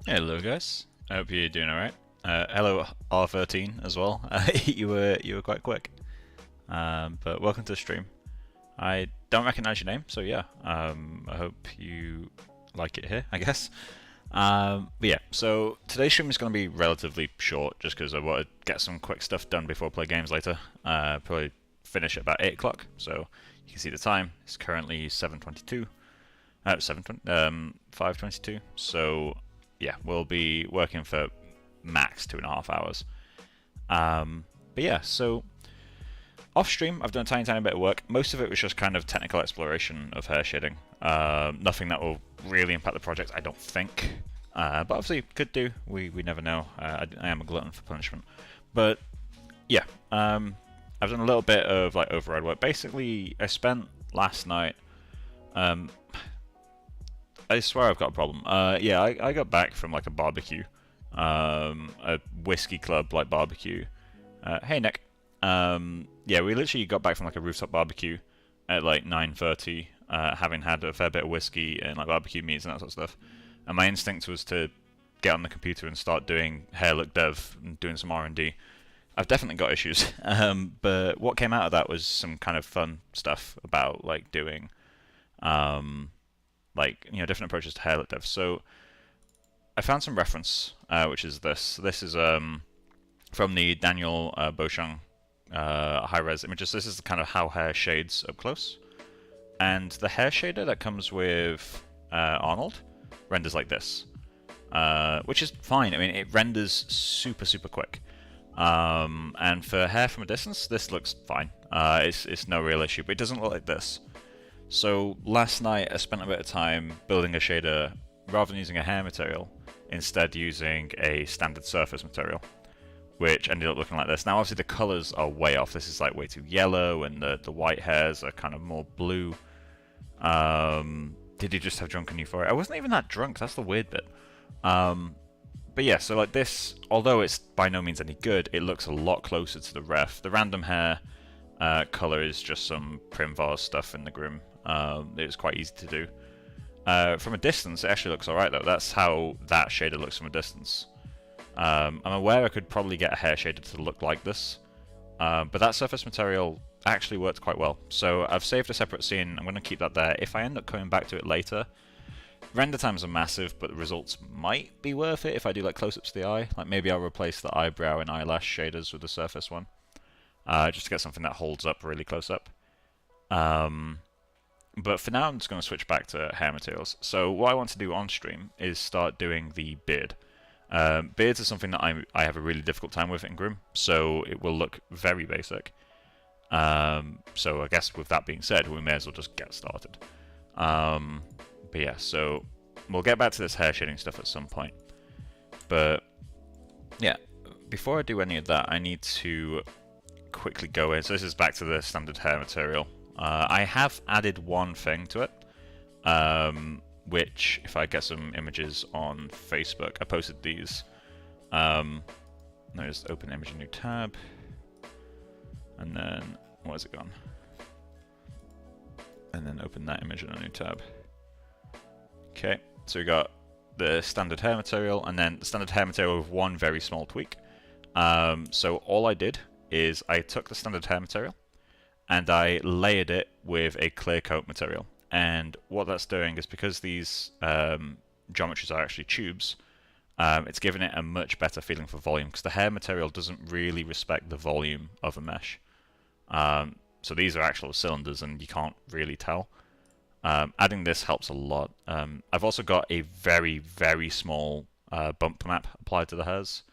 Hello guys, I hope you're doing alright. Hello R13 as well. You were quite quick. But welcome to the stream. I don't recognise your name, so yeah. I hope you like it here, I guess. But yeah, so today's stream is going to be relatively short, just because I want to get some quick stuff done before I play games later. Probably finish at about 8 o'clock, so you can see the time. It's currently 7:22. 5:22. So yeah, we'll be working for max 2.5 hours. But yeah, so off stream, I've done a tiny bit of work. Most of it was just kind of technical exploration of hair shading. Nothing that will really impact the project, I don't think. But obviously, could do. We never know. I am a glutton for punishment. But yeah, I've done a little bit of like override work. Basically, I spent last night. I swear I've got a problem. Yeah, I got back from like a barbecue, a whiskey club like barbecue. Hey Nick. Yeah, we literally got back from like a rooftop barbecue at like 9:30, having had a fair bit of whiskey and like barbecue meats and that sort of stuff. And my instinct was to get on the computer and start doing hair look dev and doing some R&D. I've definitely got issues, but what came out of that was some kind of fun stuff about like doing. Different approaches to hair look dev. So I found some reference, which is this. This is from the Daniel Beauchamp high-res images. This is kind of how hair shades up close. And the hair shader that comes with Arnold renders like this, which is fine. I mean, it renders super quick. And for hair from a distance, this looks fine. It's no real issue, but it doesn't look like this. So last night I spent a bit of time building a shader rather than using a hair material, instead using a standard surface material, which ended up looking like this. Now obviously the colours are way off. This is like way too yellow, and the white hairs are kind of more blue. Did you just have drunken euphoria? I wasn't even that drunk, that's the weird bit. But yeah, so like this, although it's by no means any good, it looks a lot closer to the ref. The random hair colour is just some Primvars stuff in the Groom. It was quite easy to do. From a distance, it actually looks alright though. That's how that shader looks from a distance. I'm aware I could probably get a hair shader to look like this, but that surface material actually worked quite well. So I've saved a separate scene. I'm going to keep that there. If I end up coming back to it later, render times are massive, but the results might be worth it if I do like close-ups to the eye. Like maybe I'll replace the eyebrow and eyelash shaders with the surface one, just to get something that holds up really close up. But for now, I'm just going to switch back to hair materials. So what I want to do on stream is start doing the beard. Beards are something that I have a really difficult time with in Groom, so it will look very basic. So I guess with that being said, we may as well just get started. But yeah, so we'll get back to this hair shading stuff at some point. But yeah, before I do any of that, I need to quickly go in. So this is back to the standard hair material. I have added one thing to it, which, if I get some images on Facebook, I posted these. There's open image in new tab, and then where's it gone? And then open that image in a new tab. Okay, so we got the standard hair material, and then the standard hair material with one very small tweak. So all I did is I took the standard hair material and I layered it with a clear coat material. And what that's doing is, because these geometries are actually tubes, it's giving it a much better feeling for volume, because the hair material doesn't really respect the volume of a mesh. So these are actual cylinders and you can't really tell. Adding this helps a lot. I've also got a very small bump map applied to the hairs,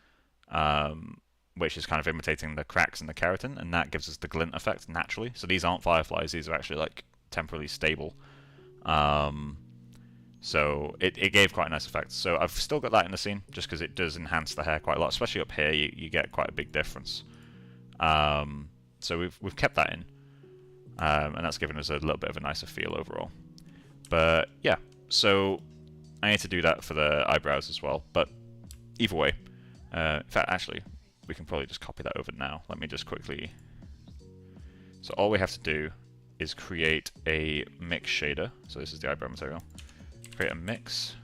which is kind of imitating the cracks in the keratin, and that gives us the glint effect naturally. So these aren't fireflies, these are actually like temporarily stable. So it gave quite a nice effect. So I've still got that in the scene, just because it does enhance the hair quite a lot, especially up here. You get quite a big difference. So we've kept that in, and that's given us a little bit of a nicer feel overall. But yeah, so I need to do that for the eyebrows as well. But either way, in fact, actually, we can probably just copy that over now. Let me just quickly. So all we have to do is create a mix shader. So this is the eyebrow material. Create a mix.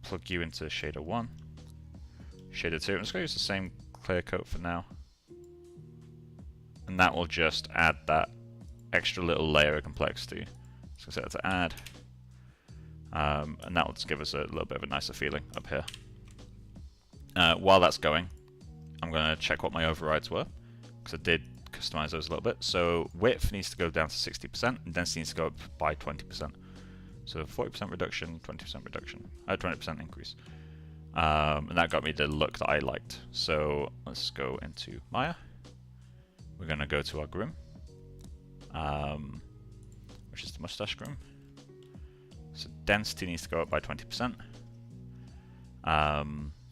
plug you into shader 1. Shader 2, I'm just going to use the same clear coat for now. And that will just add that extra little layer of complexity. So set it to add. And that will just give us a little bit of a nicer feeling up here. While that's going, I'm going to check what my overrides were, because I did customize those a little bit. So width needs to go down to 60%, and density needs to go up by 20%. So 40% reduction, 20% reduction, 20% increase. And that got me the look that I liked. So let's go into Maya. We're going to go to our Groom, which is the mustache Groom. So density needs to go up by 20%.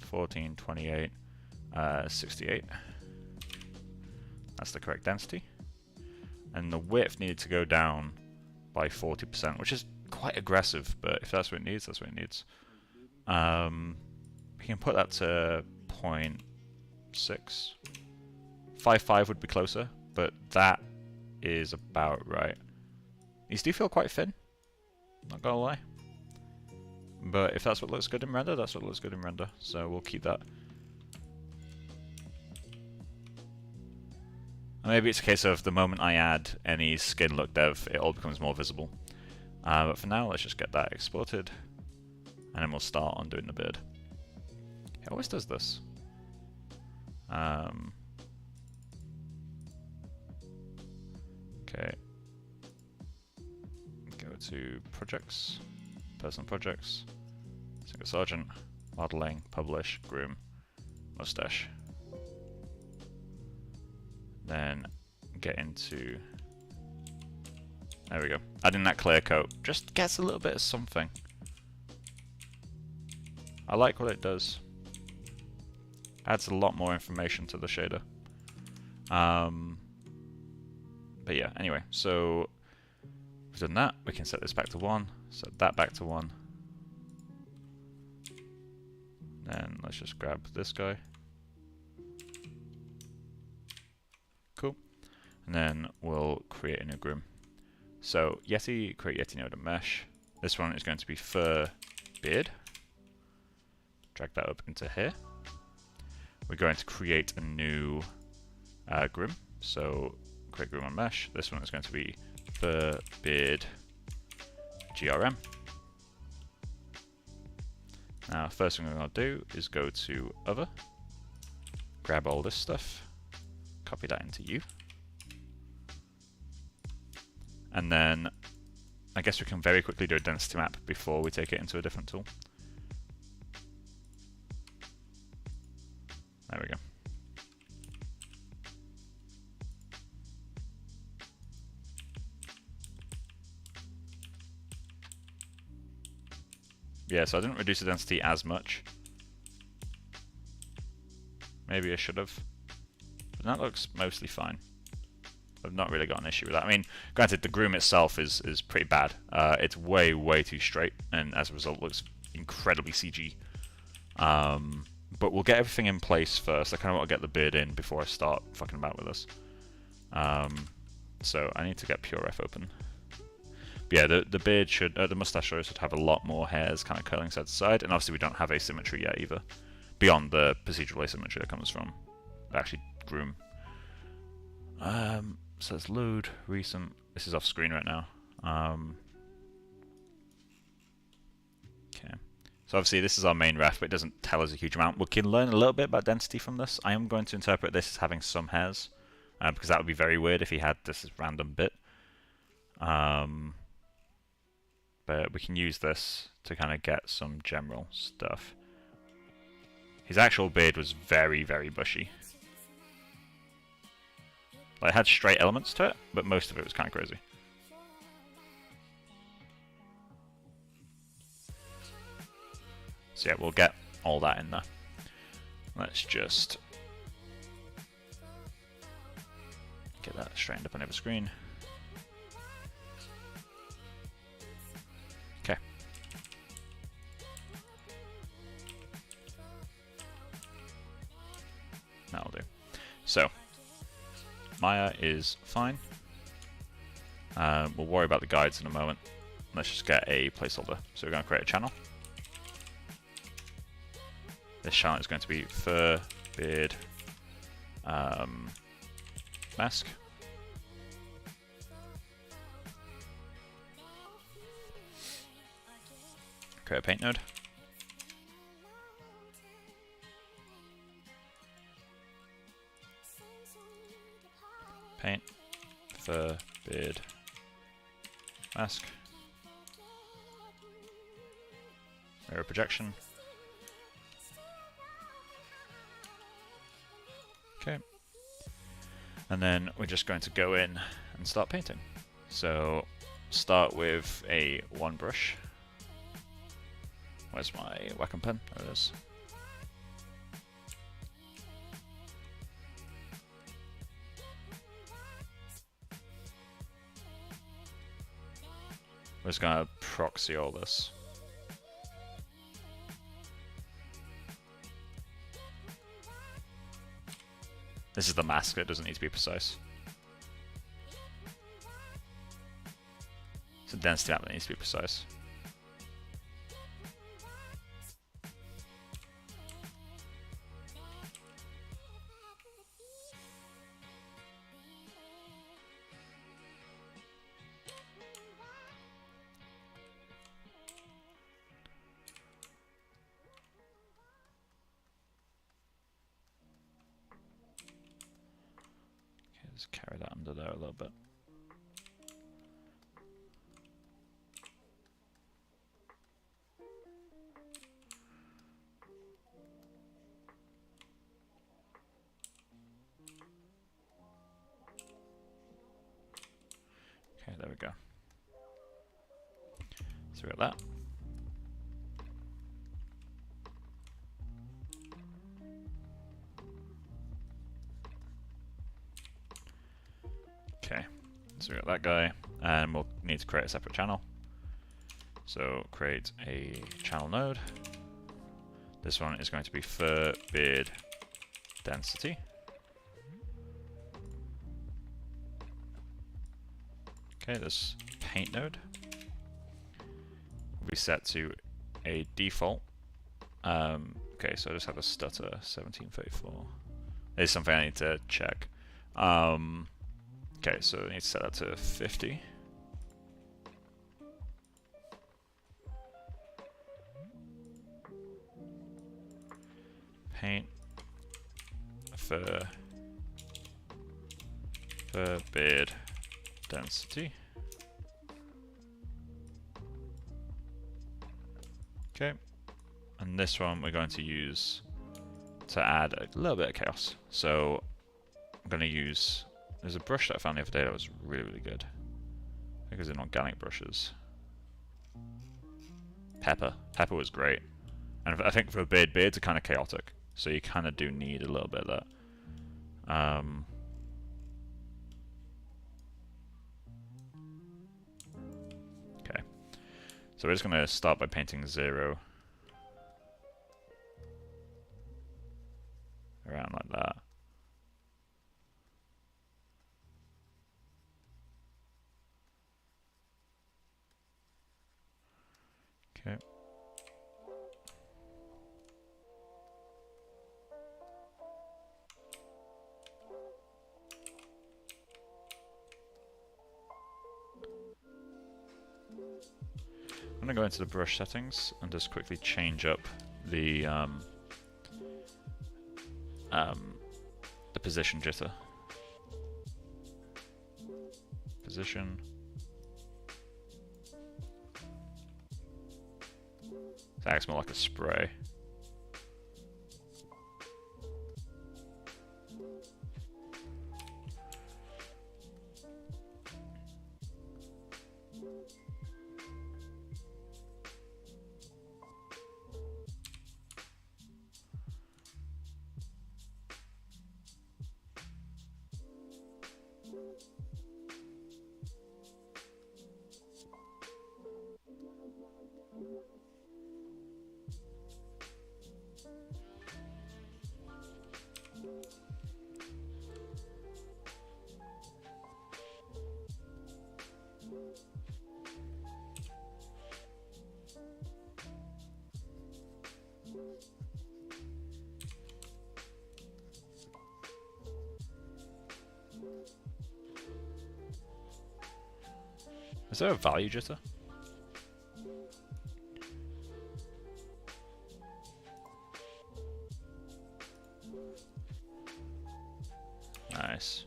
14, 28, 68. That's the correct density. And the width needed to go down by 40%, which is quite aggressive, but if that's what it needs, that's what it needs. We can put that to 0.6. 5.5 would be closer, but that is about right. These do feel quite thin, not gonna lie. But if that's what looks good in render, that's what looks good in render. So we'll keep that. Maybe it's a case of the moment I add any skin look dev, it all becomes more visible. But for now, let's just get that exported, and then we'll start on doing the beard. It always does this. Okay. Go to projects, personal projects, Singer Sargent, modeling, publish, Groom, mustache. Then get into, there we go. Adding that clear coat just gets a little bit of something. I like what it does. Adds a lot more information to the shader. But yeah, anyway, so we've done that. We can set this back to 1, set that back to 1. Then let's just grab this guy. Cool. And then we'll create a new Groom. So Yeti, create Yeti node and mesh. This one is going to be fur beard. Drag that up into here. We're going to create a new Groom. So create Groom on mesh. This one is going to be fur beard GRM. Now, first thing I'm going to do is go to other, grab all this stuff, copy that into U, and then I guess we can very quickly do a density map before we take it into a different tool. There we go. Yeah, so I didn't reduce the density as much. Maybe I should have. But that looks mostly fine. I've not really got an issue with that. I mean, granted, the Groom itself is pretty bad. It's way, way too straight, and as a result looks incredibly CG. But we'll get everything in place first. I kind of want to get the beard in before I start fucking about with this. So I need to get PureRef open. But yeah, the beard should, the mustache should have a lot more hairs kind of curling side to side, and obviously we don't have asymmetry yet either, beyond the procedural asymmetry that comes from actually Groom. So let's load recent. This is off screen right now. Okay. So obviously this is our main ref, but it doesn't tell us a huge amount. We can learn a little bit about density from this. I am going to interpret this as having some hairs, because that would be very weird if he had this as random bit. But we can use this to kind of get some general stuff. His actual beard was very, very bushy. Like, it had straight elements to it, but most of it was kind of crazy. So yeah, we'll get all that in there. Let's just get that straightened up on every screen. Okay. That'll do. So, Maya is fine. We'll worry about the guides in a moment. Let's just get a placeholder. So we're going to create a channel. This channel is going to be fur, beard, mask. Create a paint node. Paint, fur, beard, mask. Mirror projection. Okay. And then we're just going to go in and start painting. So start with a one brush. Where's my Wacom pen? There it is. We're just going to proxy all this. This is the mask, it doesn't need to be precise. It's a density map that needs to be precise. Just carry that under there a little bit. Okay, there we go. So we got that. Okay, so we got that guy, and we'll need to create a separate channel. So create a channel node. This one is going to be fur, beard, density. Okay, this paint node will be set to a default. Okay, so I just have a stutter, 1734. There's something I need to check. Okay, so I need to set that to 50. Paint, fur, beard, density. Okay, and this one we're going to use to add a little bit of chaos. So I'm going to use, there's a brush that I found the other day that was really, really good. I think it was in organic brushes. Pepper was great. And I think for beards are kind of chaotic, so you kind of do need a little bit of that. Okay, so we're just going to start by painting 0 around like that. Okay. I'm going to go into the brush settings and just quickly change up the position jitter. Position. It acts more like a spray. Is there a value jitter? Nice.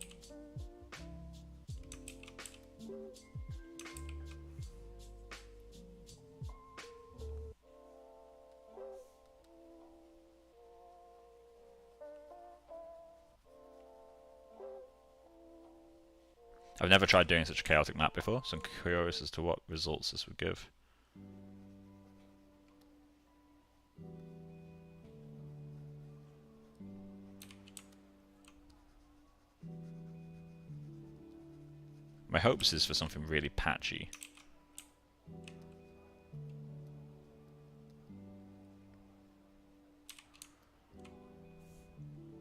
I've never tried doing such a chaotic map before, so I'm curious as to what results this would give. My hopes is for something really patchy.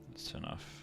That's enough.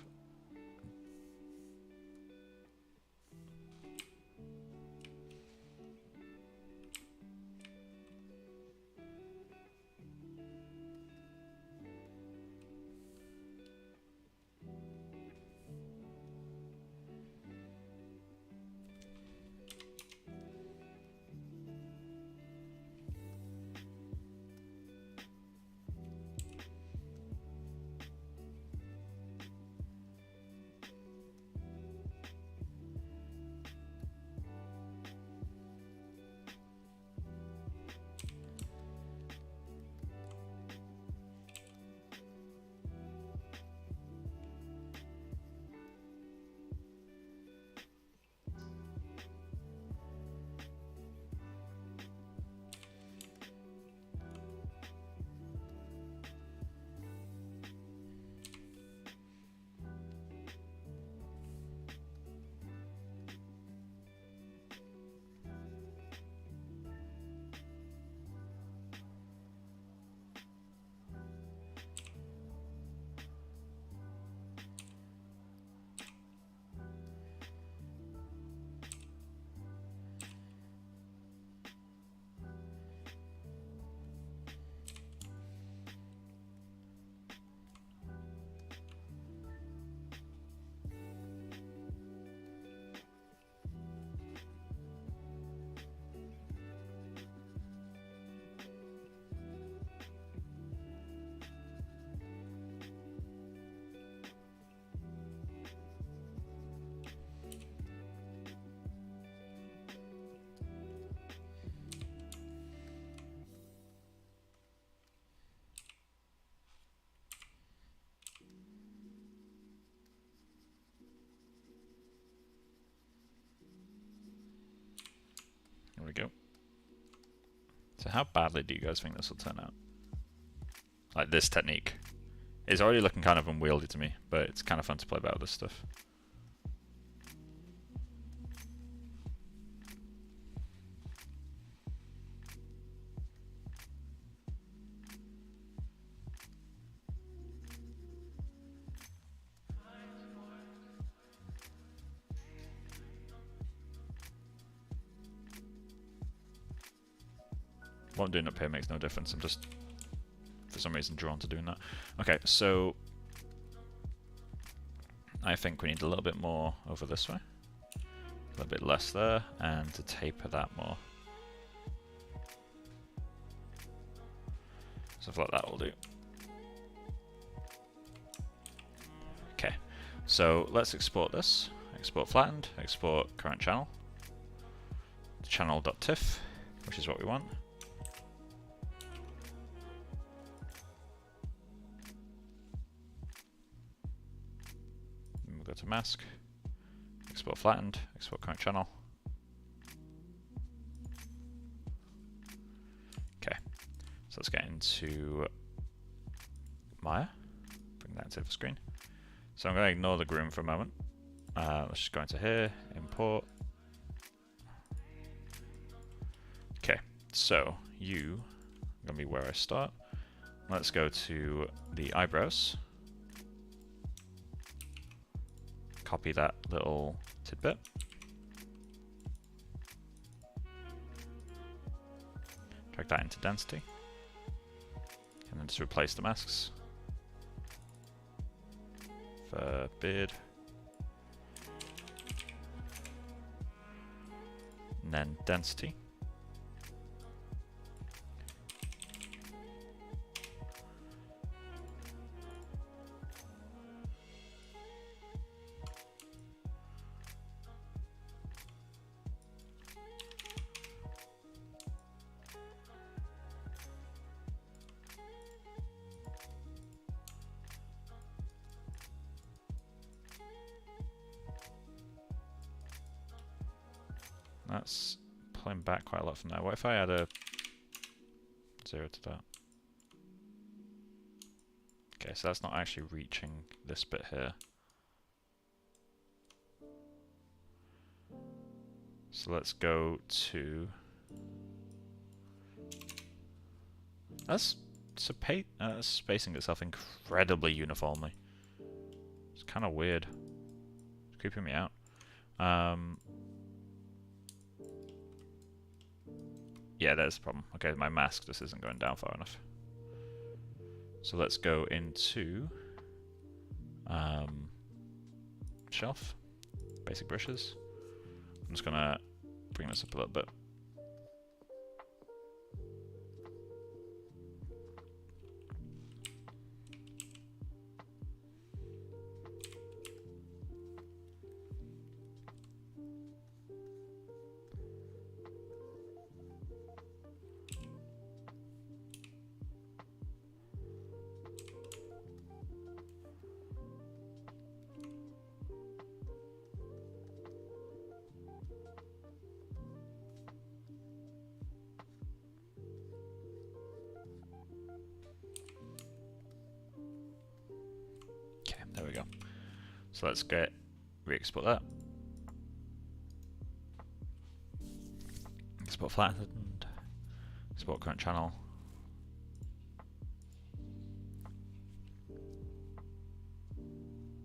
There we go. So how badly do you guys think this will turn out? Like this technique. It's already looking kind of unwieldy to me, but it's kind of fun to play about this stuff. What I'm doing up here makes no difference. I'm just, for some reason, drawn to doing that. Okay, so I think we need a little bit more over this way. A little bit less there, and to taper that more. Stuff like that will do. Okay, so let's export this. Export flattened, export current channel. Channel.tiff, which is what we want. Go to mask, export flattened, export current channel. Okay, so let's get into Maya, bring that into the screen. So I'm going to ignore the Groom for a moment. Let's just go into here, import. Okay, so you are going to be where I start. Let's go to the eyebrows. Copy that little tidbit. Drag that into density. And then just replace the masks. For beard. and then density. That's pulling back quite a lot from there. What if I add a 0 to that? Okay, so that's not actually reaching this bit here. So let's go to... That's spacing itself incredibly uniformly. It's kind of weird. It's creeping me out. Yeah, there's the problem. Okay, my mask just isn't going down far enough. So let's go into shelf, basic brushes. I'm just gonna bring this up a little bit. There we go. So let's re-export that. Export flattened. Export current channel.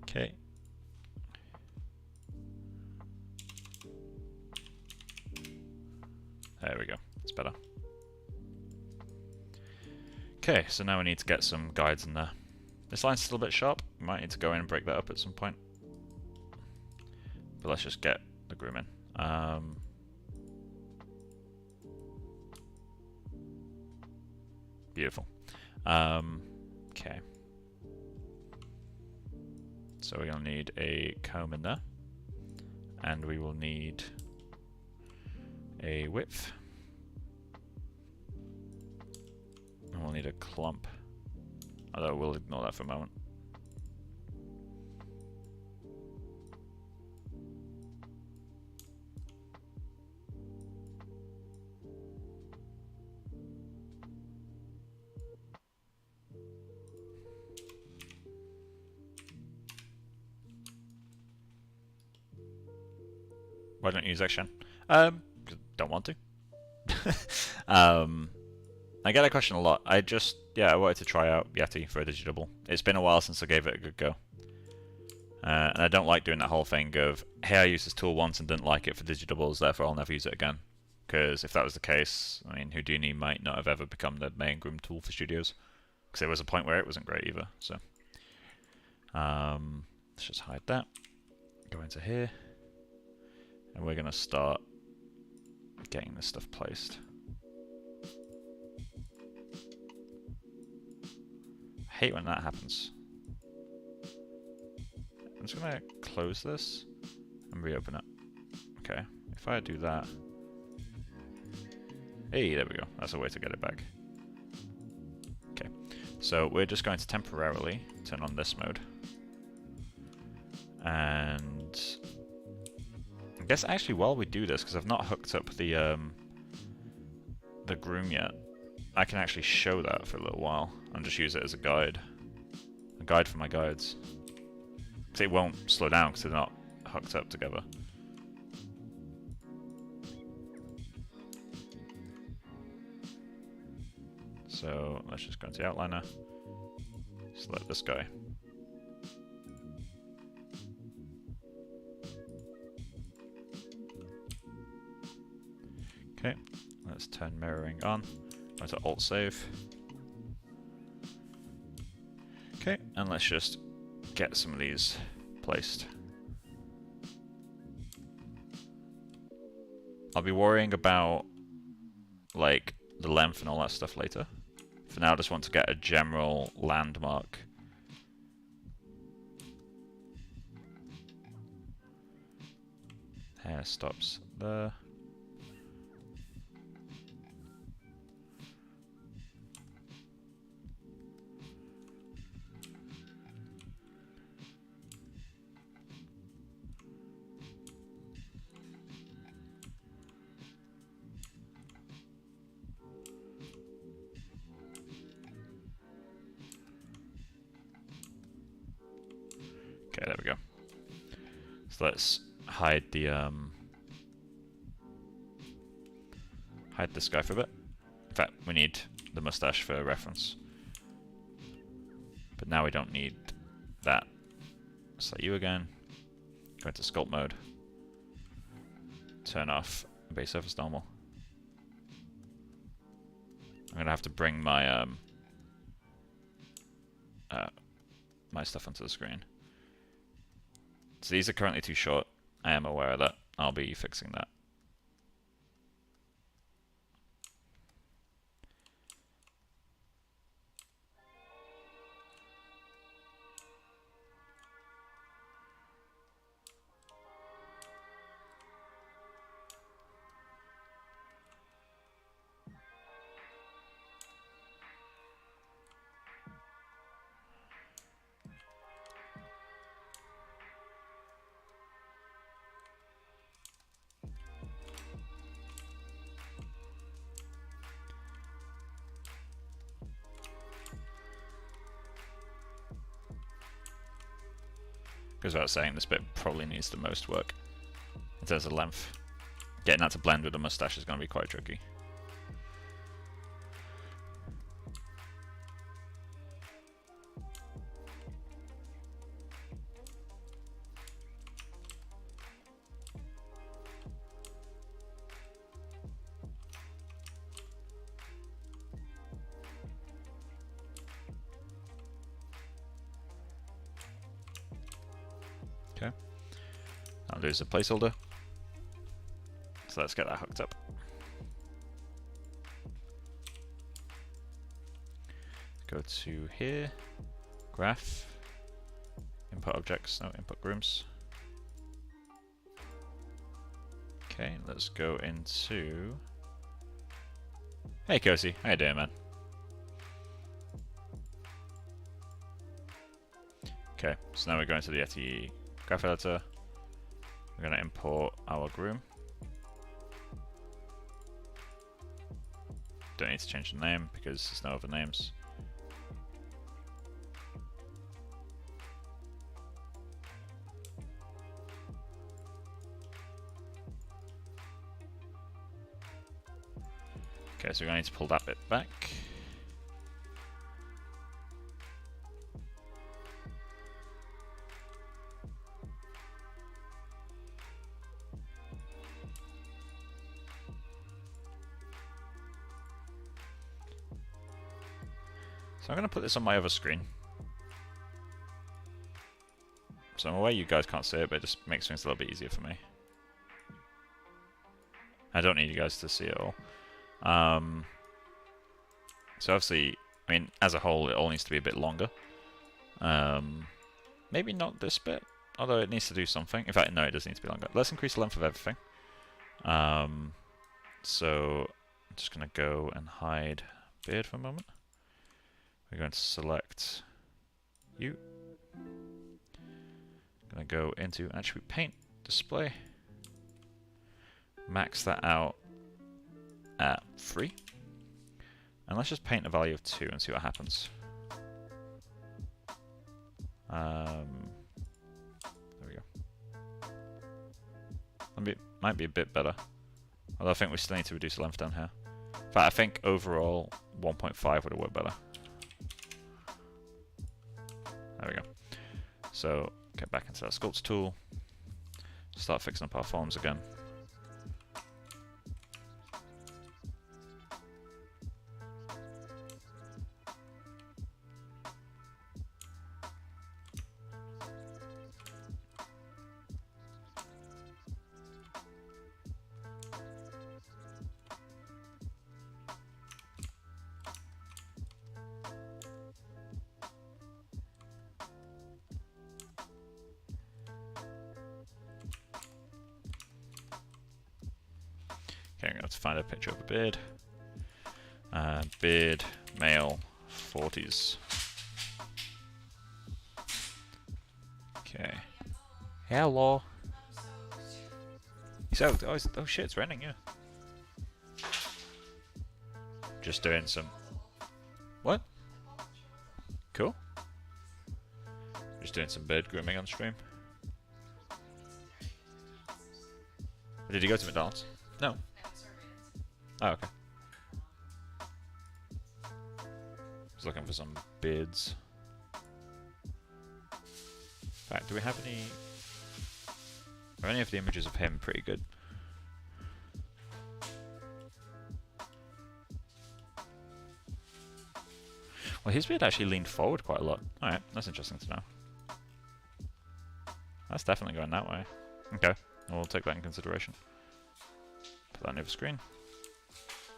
Okay. There we go. It's better. Okay, so now we need to get some guides in there. This line's still a bit sharp. We might need to go in and break that up at some point. But let's just get the groom in. Beautiful. Okay. So we'll need a comb in there. And we will need a width. And we'll need a clump. Although we'll ignore that for a moment. Why don't you use action? Don't want to. I get that question a lot. I wanted to try out Yeti for a digitable. It's been a while since I gave it a good go. And I don't like doing that whole thing of, hey, I used this tool once and didn't like it for digitables, therefore I'll never use it again. Because if that was the case, I mean, Houdini might not have ever become the main Groom tool for studios. Because there was a point where it wasn't great either. So, let's just hide that. Go into here. And we're going to start getting this stuff placed. I hate when that happens. I'm just going to close this and reopen it. Okay, if I do that... Hey, there we go. That's a way to get it back. Okay, so we're just going to temporarily turn on this mode. And... I guess actually while we do this, because I've not hooked up the Groom yet, I can actually show that for a little while and just use it as a guide for my guides. Because it won't slow down because they're not hooked up together. So let's just go into the outliner, select this guy. Okay, let's turn mirroring on. Go to Alt Save. Okay, and let's just get some of these placed. I'll be worrying about like the length and all that stuff later. For now, I just want to get a general landmark. Hair stops there. Okay, there we go. So let's hide the hide this guy for a bit. In fact, we need the mustache for reference. But now we don't need that. Select you again. Go into sculpt mode. Turn off base surface normal. I'm gonna have to bring my my stuff onto the screen. So these are currently too short. I am aware of that. I'll be fixing that. Goes without saying, this bit probably needs the most work in terms of length. Getting that to blend with the mustache is going to be quite tricky. Okay, I'll do as a placeholder. So let's get that hooked up. Go to here, graph, input objects, no, input grooms. Okay, let's go into... Hey Cozy, how you doing, man? Okay, so now we're going to the Yeti graph editor. We're going to import our Groom. Don't need to change the name because there's no other names. Okay, so we're going to need to pull that bit back. So I'm going to put this on my other screen. So I'm aware you guys can't see it, but it just makes things a little bit easier for me. I don't need you guys to see it all. So obviously, I mean, as a whole, it all needs to be a bit longer. Maybe not this bit, although it needs to do something. In fact, no, it does need to be longer. Let's increase the length of everything. So I'm just going to go and hide beard for a moment. We're going to select you. Going to go into attribute paint display. Max that out at 3. And let's just paint a value of 2 and see what happens. There we go. Might be a bit better. Although I think we still need to reduce the length down here. In fact, I think overall 1.5 would have worked better. There we go. So get back into that sculpt tool. Start fixing up our forms again. Okay, I'm going to have to find a picture of a beard. Beard, male, 40s. Okay. Hello. He's out. Oh shit, it's raining, yeah. Just doing some... What? Cool. Just doing some bird grooming on stream. Did you go to McDonald's? No. Oh, okay. I was looking for some beards. In fact, do we have any... Are any of the images of him pretty good? Well, his beard actually leaned forward quite a lot. Alright, that's interesting to know. That's definitely going that way. Okay, we'll take that in consideration. Put that on the other screen.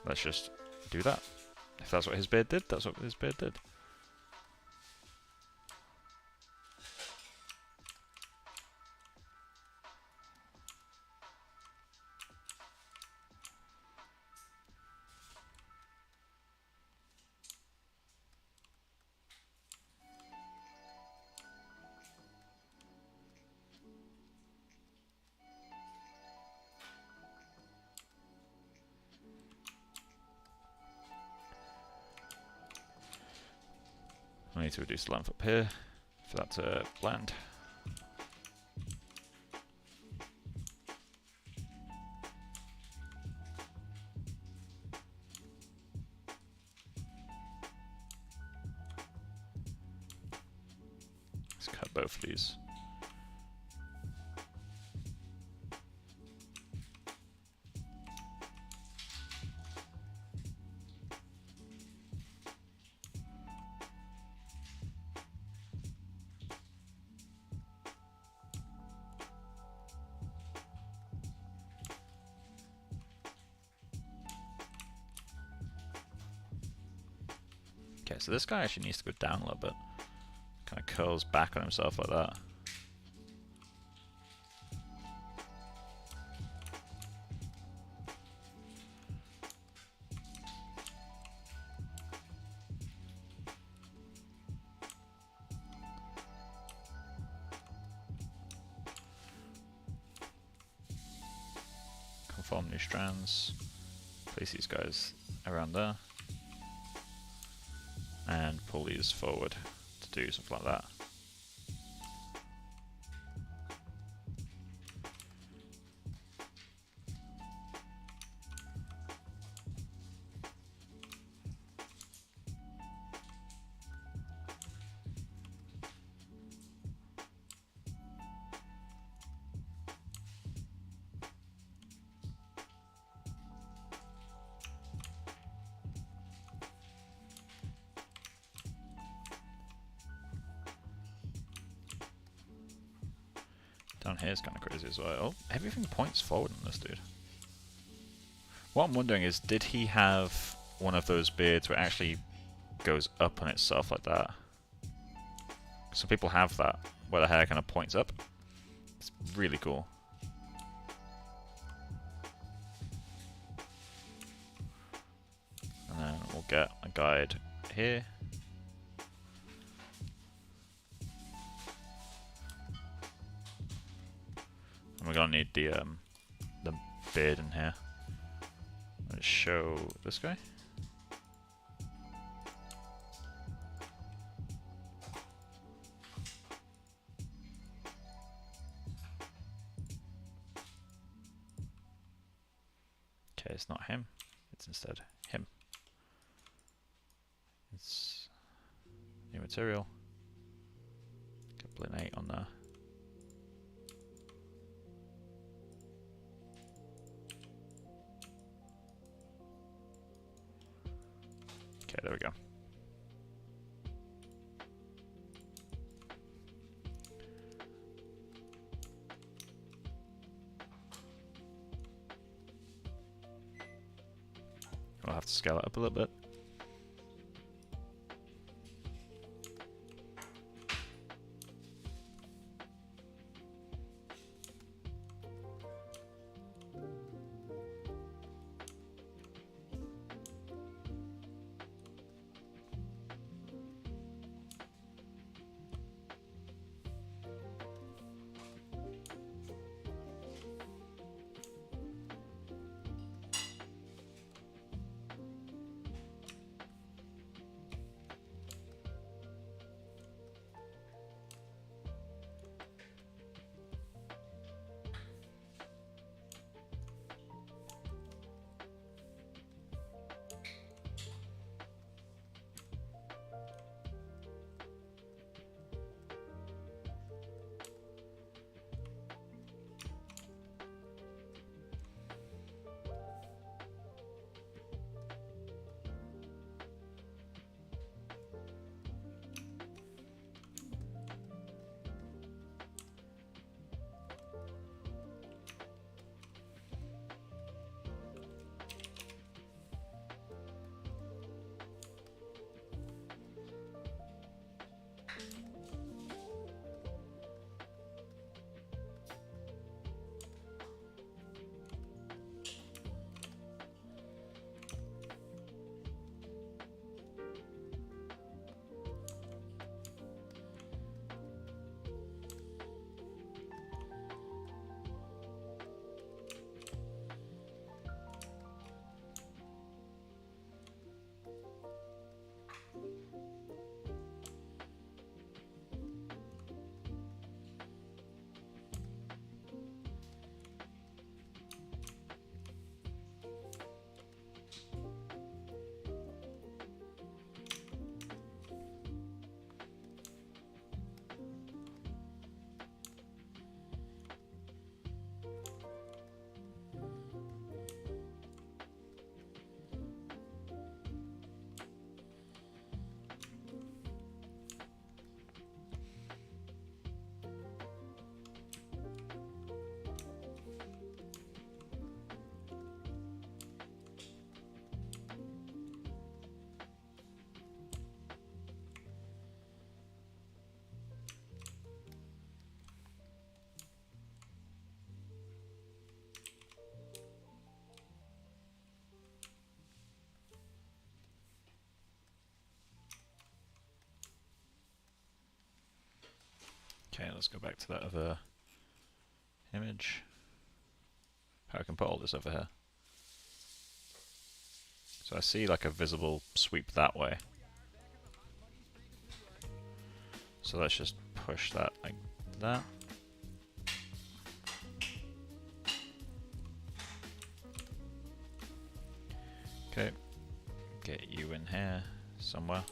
Let's just do that. If that's what his beard did, that's what his beard did. I need to reduce the length up here for that to blend. Let's cut both of these. Okay, so this guy actually needs to go down a little bit. Kind of curls back on himself like that. Conform new strands. Place these guys around there. And pull these forward to do something like that. Down here is kind of crazy as well. Oh, everything points forward on this dude. What I'm wondering is, did he have one of those beards where it actually goes up on itself like that? Some people have that, where the hair kind of points up. It's really cool. And then we'll get a guide here. And we're gonna need the beard in here. Let's show this guy. Okay, it's not him. It's instead him. It's new material. Complete 8 on there. Okay, there we go. We'll have to scale it up a little bit. Okay, let's go back to that other image. I can put all this over here. So I see like a visible sweep that way. So let's just push that like that. Okay, get you in here somewhere.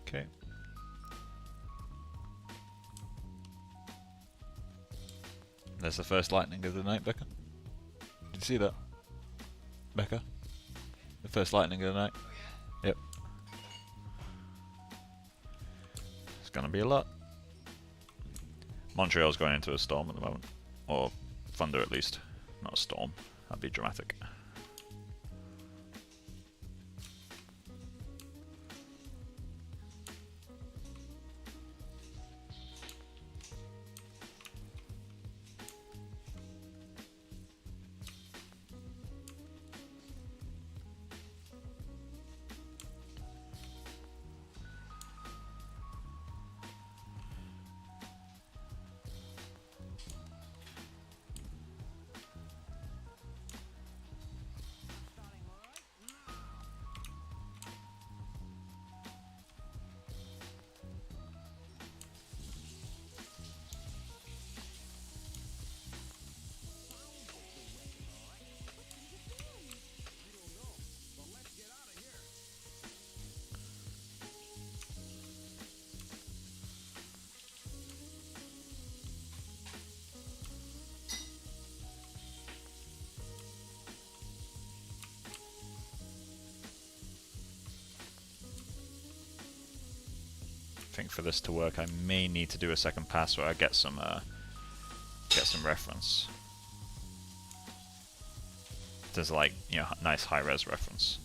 Okay. There's the first lightning of the night, Becca. Did you see that? Becca? The first lightning of the night? Yep. It's gonna be a lot. Montreal's going into a storm at the moment. Or thunder at least. Not a storm. That'd be dramatic. I think for this to work I may need to do a second pass where I get some reference. There's like, you know, nice high-res reference.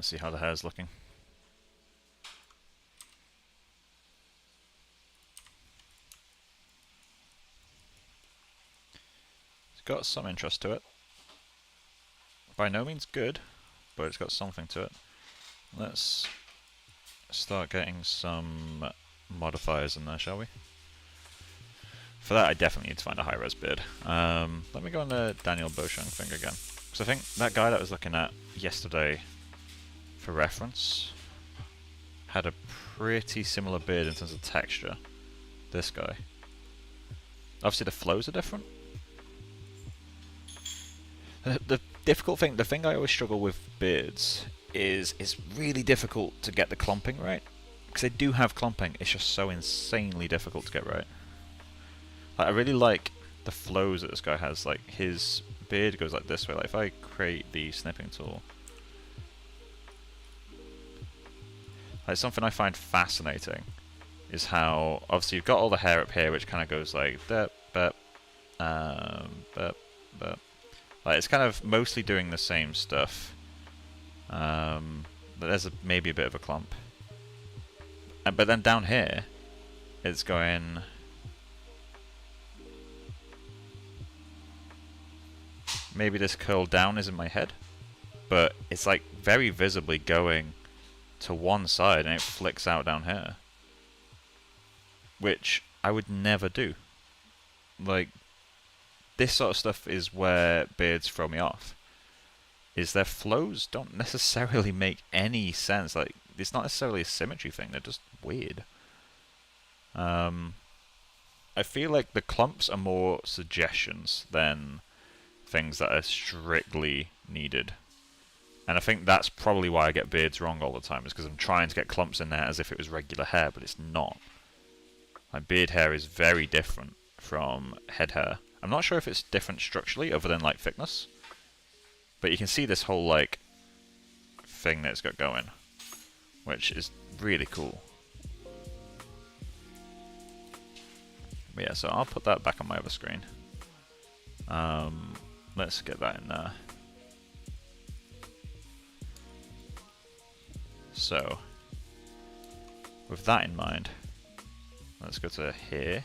Let's see how the hair's looking. It's got some interest to it. By no means good, but it's got something to it. Let's start getting some modifiers in there, shall we? For that, I definitely need to find a high-res beard. Let me go on the Daniel Beauchamp thing again. Because I think that guy that I was looking at yesterday, for reference, had a pretty similar beard in terms of texture. This guy. Obviously the flows are different. The difficult thing, the thing I always struggle with beards is it's really difficult to get the clumping right. Because they do have clumping, it's just so insanely difficult to get right. Like, I really like the flows that this guy has. Like, his beard goes like this way. Like, if I create the snipping tool, like, something I find fascinating is how, obviously, you've got all the hair up here, which kind of goes like that, but, like, it's kind of mostly doing the same stuff. But there's maybe a bit of a clump. But then down here, it's going. Maybe this curl down is in my head, but it's like very visibly going to one side and it flicks out down here, which I would never do. Like, this sort of stuff is where beards throw me off. Is their flows don't necessarily make any sense. Like, it's not necessarily a symmetry thing, they're just weird. I feel like the clumps are more suggestions than things that are strictly needed. And I think that's probably why I get beards wrong all the time, is because I'm trying to get clumps in there as if it was regular hair, but it's not. My beard hair is very different from head hair. I'm not sure if it's different structurally, other than like thickness. But you can see this whole like thing that it's got going, which is really cool. But yeah, so I'll put that back on my other screen. Let's get that in there. So, with that in mind, let's go to here.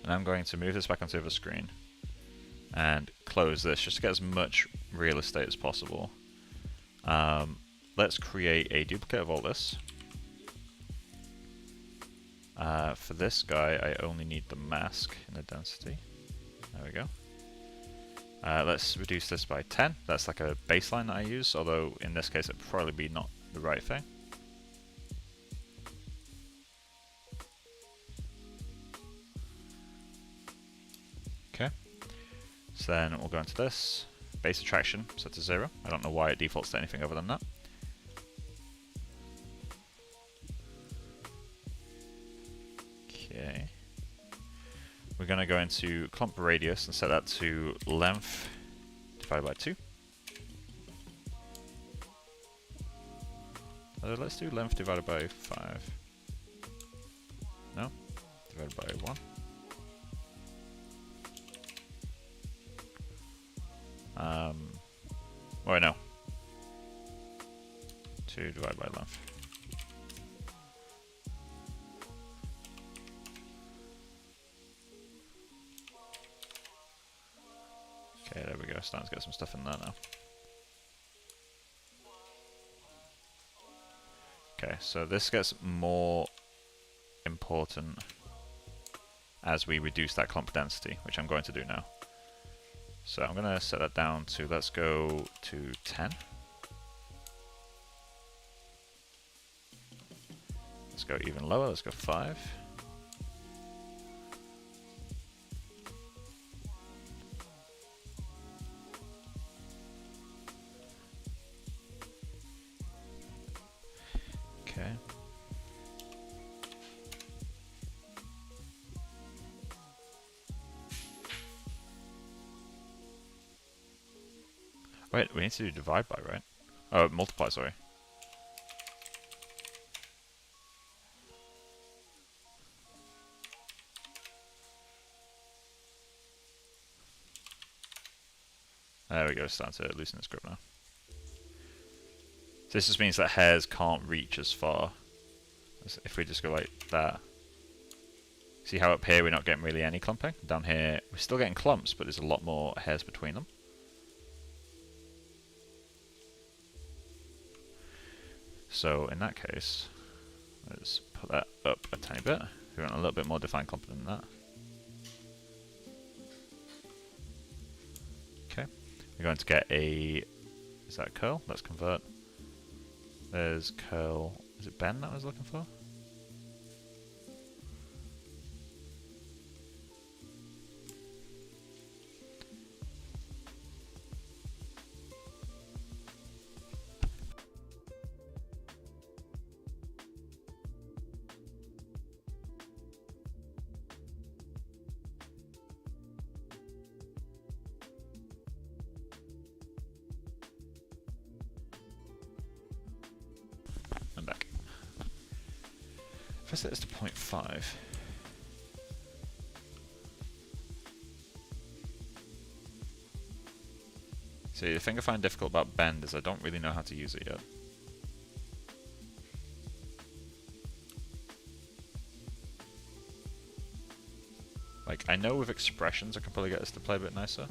And I'm going to move this back onto the screen and close this just to get as much real estate as possible. Let's create a duplicate of all this. For this guy, I only need the mask in the density. There we go. Let's reduce this by 10. That's like a baseline that I use, although in this case it'd probably be not the right thing. Okay. So then we'll go into this. Base attraction set to 0. I don't know why it defaults to anything other than that. Okay. We're going to go into clump radius and set that to length divided by 2. Let's do length divided by 5. No? Divided by 1. Wait, no. 2 divided by length. Okay, there we go. Starting to get some stuff in there now. Okay, so this gets more important as we reduce that clump density, which I'm going to do now. So I'm going to set that down to, let's go to 10. Let's go even lower, let's go 5. Okay. Wait, we need to do divide by, right? Oh, multiply, sorry. There we go, starting to loosen its grip now. So this just means that hairs can't reach as far as if we just go like that. See how up here we're not getting really any clumping? Down here we're still getting clumps, but there's a lot more hairs between them. So in that case, let's put that up a tiny bit. We want a little bit more defined clumping than that. Okay, we're going to get a, is that curl? Let's convert. There's curl, is it bend that I was looking for? I'm back. If I set this to 0.5. See, the thing I find difficult about bend is I don't really know how to use it yet. Like, I know with expressions I can probably get this to play a bit nicer.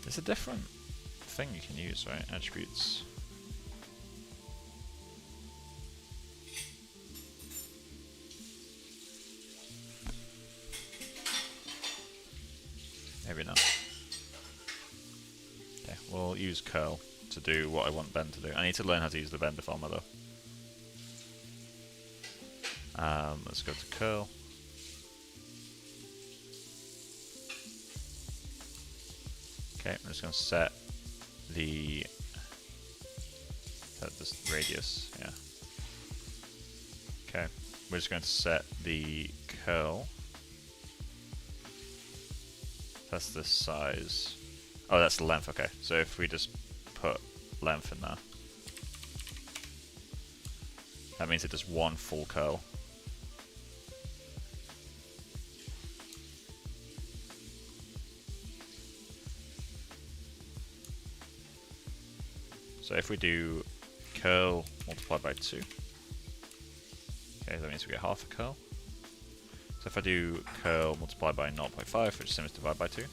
There's a different thing you can use, right? Attributes. Maybe not. Okay, we'll use curl to do what I want bend to do. I need to learn how to use the bend deformer though. Let's go to curl. Okay, I'm just going to set this radius, yeah. Okay, we're just going to set the curl. That's the size. Oh, that's the length, okay. So if we just put length in there, that means it does one full curl. So if we do curl multiplied by 2, okay, that means we get half a curl. So if I do curl multiplied by 0.5, which is same as divide by 2,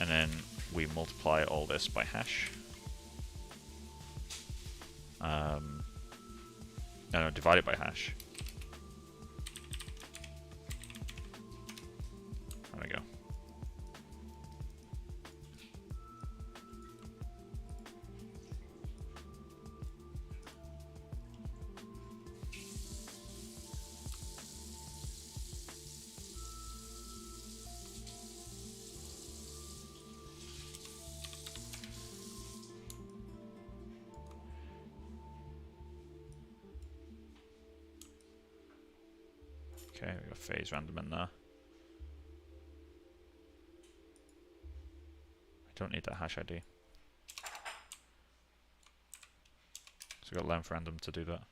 and then we multiply all this by hash. No, divide it by hash. There we go. Okay, we got phase random in there. I don't need that hash ID. So we got length random to do that.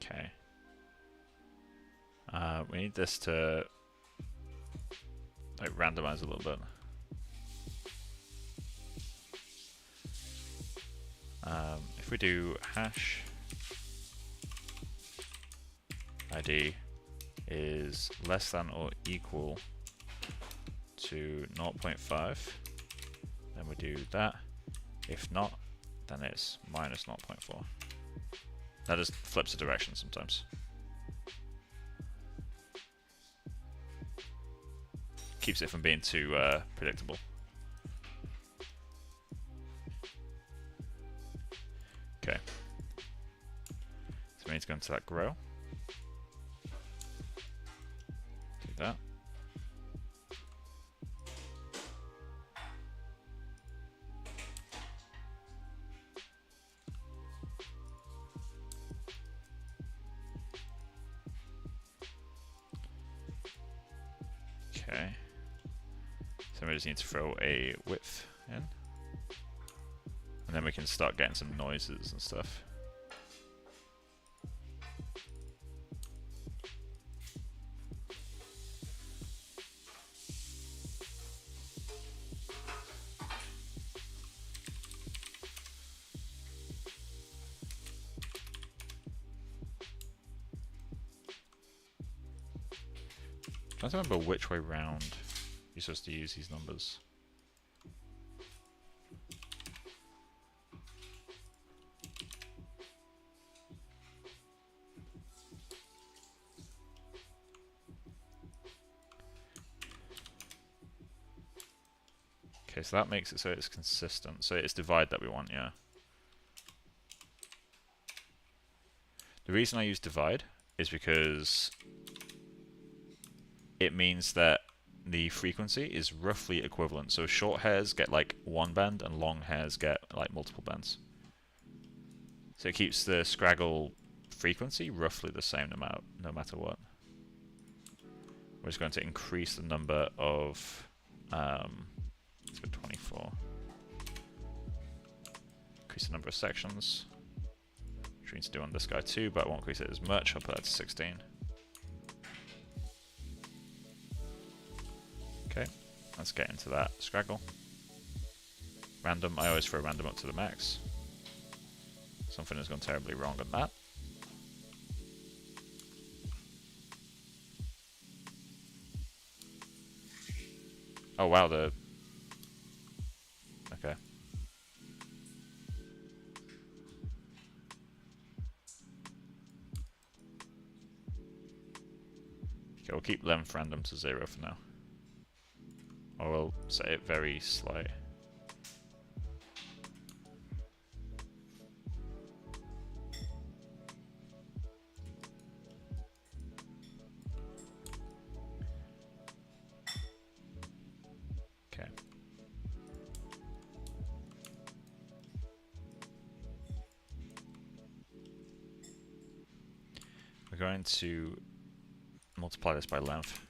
Okay. We need this to like randomize a little bit. If we do hash ID is less than or equal to 0.5, then we do that. If not, then it's minus 0.4. That just flips the direction sometimes. Keeps it from being too predictable. Okay. So we need to go into that grow. Do that. Okay. So we just need to throw a width in. And then we can start getting some noises and stuff. I don't remember which way round you're supposed to use these numbers. Okay, so that makes it so it's consistent. So it's divide that we want, yeah. The reason I use divide is because it means that the frequency is roughly equivalent. So short hairs get like one band and long hairs get like multiple bands. So it keeps the scraggle frequency roughly the same no matter what. We're just going to increase the number of let's go 24. Increase the number of sections, which we need to do on this guy too, but I won't increase it as much. I'll put that to 16. Okay, let's get into that scraggle. Random, I always throw random up to the max. Something has gone terribly wrong on that. Oh wow, okay. Okay, we'll keep length random to 0 for now. Or we'll set it very slight. Okay. We're going to multiply this by length.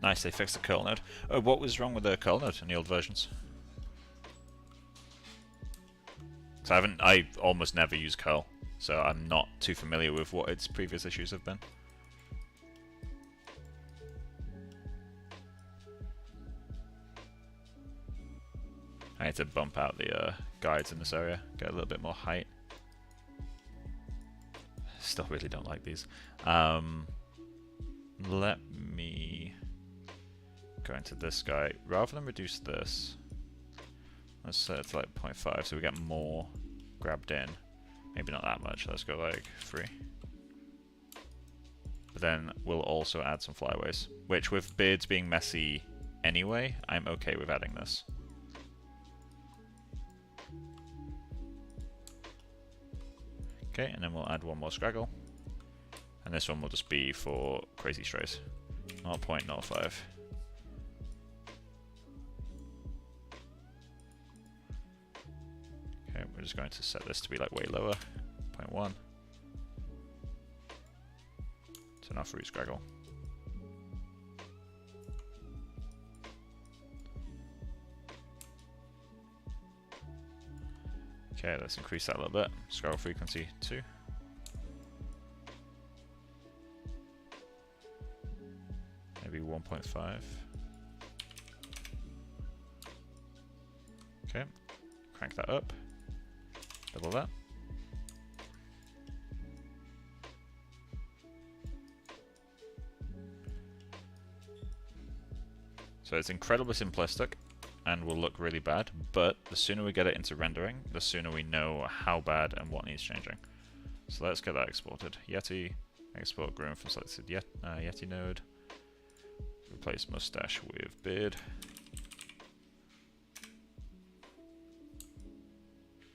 Nice, they fixed the curl node. Oh, what was wrong with the curl node in the old versions? So I almost never use curl, so I'm not too familiar with what its previous issues have been. I need to bump out the guides in this area, get a little bit more height. Still really don't like these. Let me go into this guy. Rather than reduce this, let's set it to like 0.5 so we get more grabbed in. Maybe not that much, let's go like 3. But then we'll also add some flyaways, which with beards being messy anyway, I'm okay with adding this. Okay, and then we'll add one more scraggle. And this one will just be for crazy strays. 0.05. Okay, we're just going to set this to be like way lower. 0.1. Turn off root scraggle. Okay, let's increase that a little bit. Scraggle frequency 2. Maybe 1.5. Okay, crank that up. Double that. So it's incredibly simplistic and will look really bad, but the sooner we get it into rendering, the sooner we know how bad and what needs changing. So let's get that exported. Yeti, export Groom from selected Yeti node. Replace mustache with beard.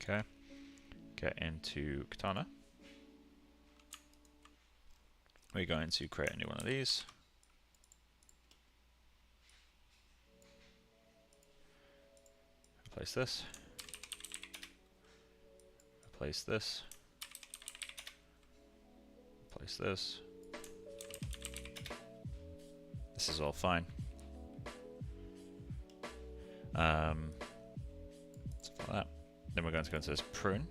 Okay. Get into Katana. We're going to create a new one of these. Replace this. Replace this. Replace this. This is all fine. Stuff like that. Then we're going to go into this prune,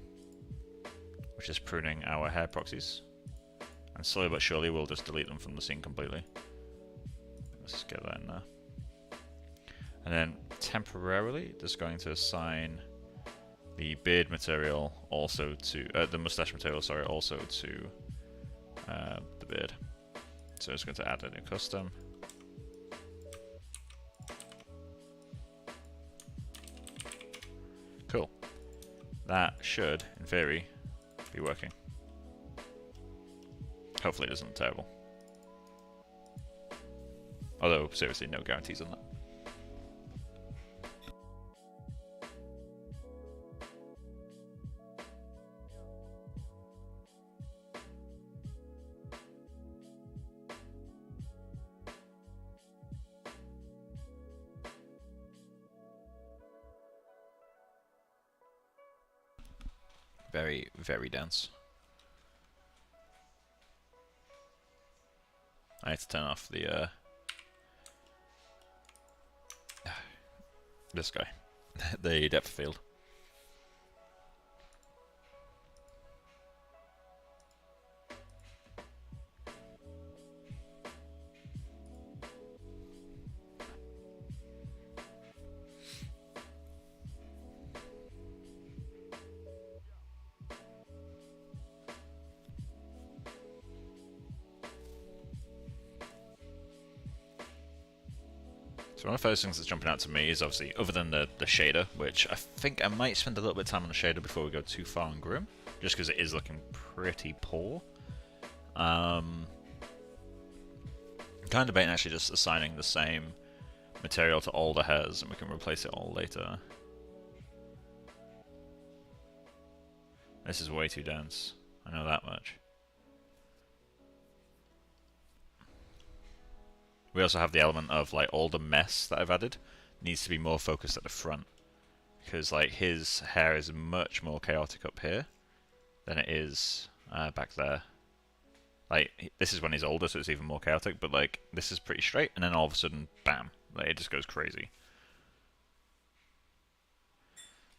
which is pruning our hair proxies. And slowly but surely we'll just delete them from the scene completely. Let's get that in there. And then temporarily just going to assign the beard material also to the mustache material, sorry, also to the beard. So it's going to add a new custom. Cool. That should, in theory, be working. Hopefully it isn't terrible. Although, seriously, no guarantees on that. Very, very dense. I need to turn off the this guy, the depth field. So one of the first things that's jumping out to me is obviously, other than the shader, which I think I might spend a little bit of time on the shader before we go too far on Groom, just because it is looking pretty poor. I'm kind of debating actually just assigning the same material to all the hairs, and we can replace it all later. This is way too dense, I know that much. We also have the element of like all the mess that I've added needs to be more focused at the front, because like his hair is much more chaotic up here than it is back there. Like this is when he's older, so it's even more chaotic, but like this is pretty straight, and then all of a sudden, bam, like, it just goes crazy.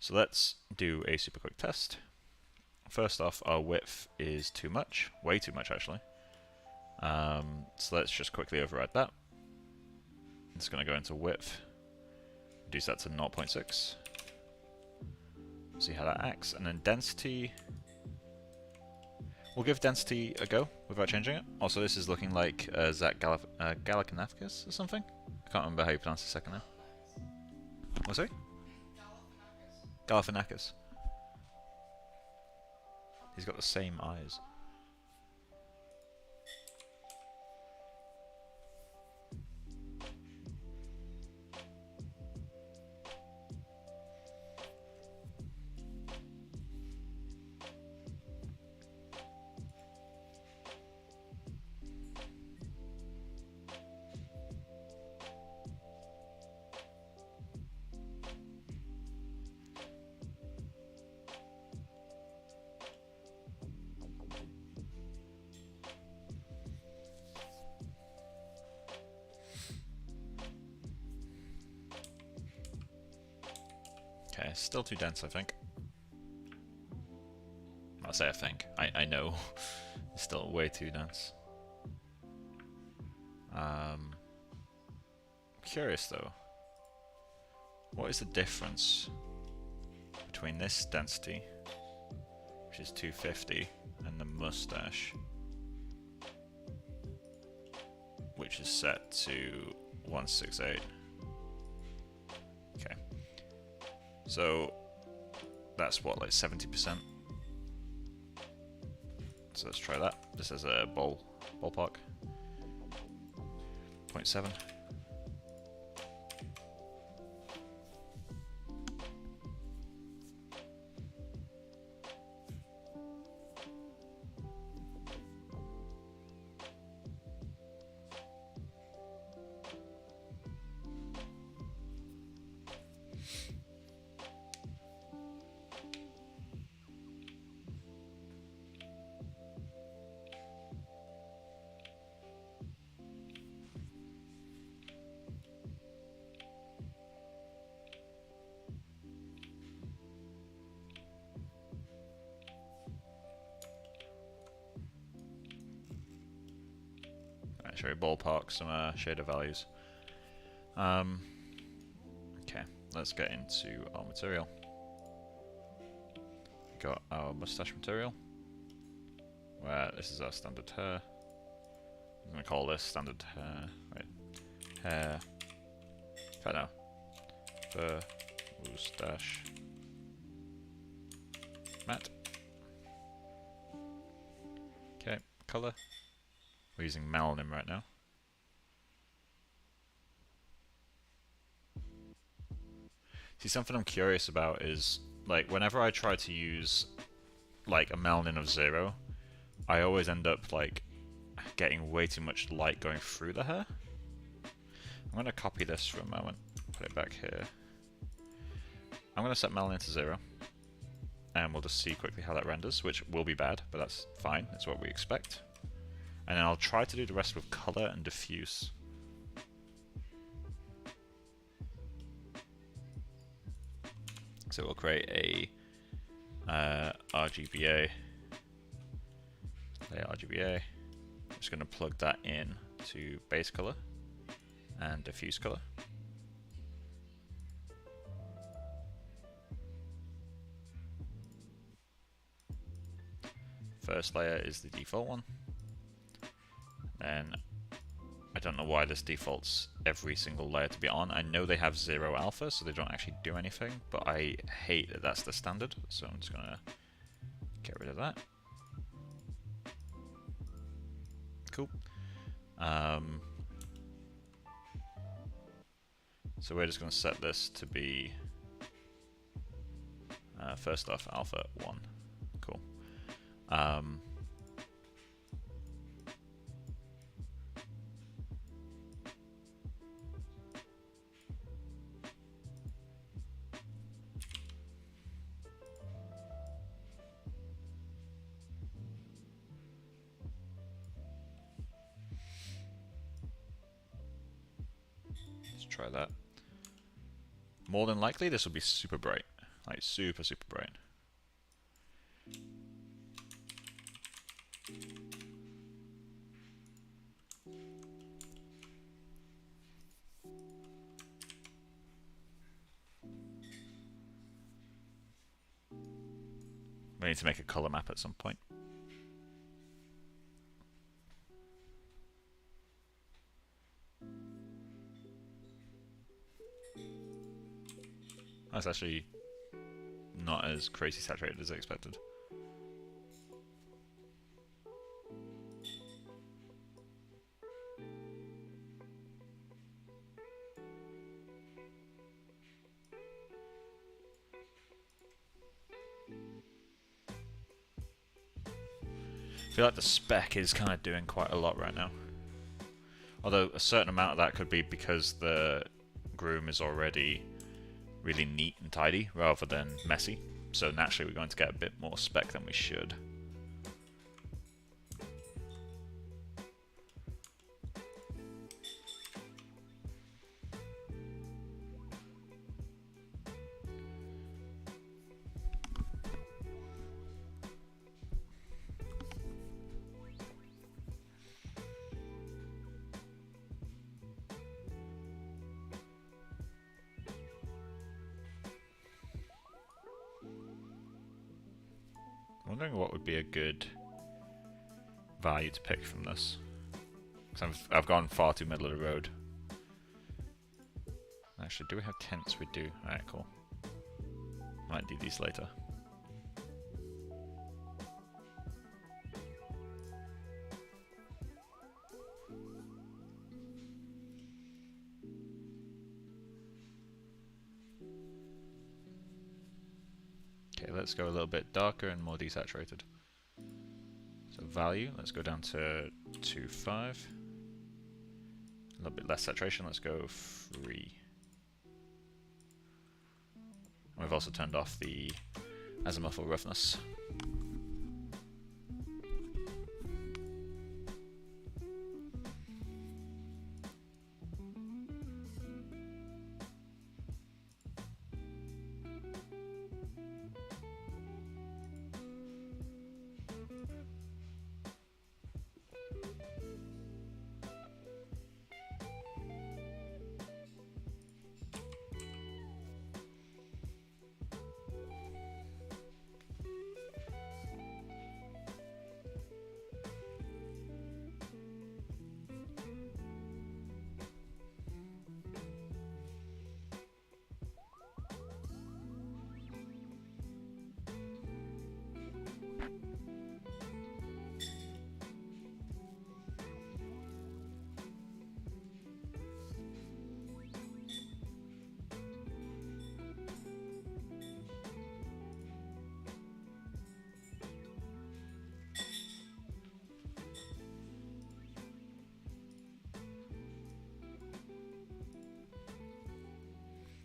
So let's do a super quick test. First off, our width is too much, way too much actually. So let's just quickly override that. It's going to go into width, reduce that to 0.6, see how that acts, and then density, we'll give density a go without changing it. Also, this is looking like Zach Galifianakis or something. I can't remember how you pronounce his second name. What's it? Galifianakis. He's got the same eyes. Okay, still too dense, I think. I'll say I think. I know. It's still way too dense. Curious though. What is the difference between this density, which is 250, and the mustache, which is set to 168? Okay. So that's what, like 70%? So let's try that. This is a ballpark. 0.7. Shall we ballpark some shader values? Okay, let's get into our material. Got our mustache material, where this is our standard hair. I'm going to call this standard hair. Right, hair. I know. Fur, mustache, matte. Okay, color. We're using melanin right now. See, something I'm curious about is, like, whenever I try to use, like, a melanin of 0, I always end up, like, getting way too much light going through the hair. I'm going to copy this for a moment, put it back here. I'm going to set melanin to 0, and we'll just see quickly how that renders, which will be bad, but that's fine, that's what we expect. And then I'll try to do the rest with color and diffuse. So we'll create a RGBA, layer RGBA. I'm just going to plug that in to base color and diffuse color. First layer is the default one. Then I don't know why this defaults every single layer to be on. I know they have 0 alpha, so they don't actually do anything, but I hate that that's the standard, so I'm just going to get rid of that. Cool. So we're just going to set this to be, first off, alpha 1. Cool. Try that. More than likely this will be super bright, like super bright. We need to make a color map at some point. That's actually not as crazy saturated as I expected. I feel like the spec is kind of doing quite a lot right now. Although a certain amount of that could be because the Groom is already really neat and tidy rather than messy. So naturally we're going to get a bit more spec than we should. I'm wondering what would be a good value to pick from this. Because I've gone far too middle of the road. Actually, do we have tints? We do. Alright, cool. Might do these later. Okay, let's go a little bit darker and more desaturated. So value, let's go down to 2.5. A little bit less saturation, let's go 3. And we've also turned off the azimuthal roughness.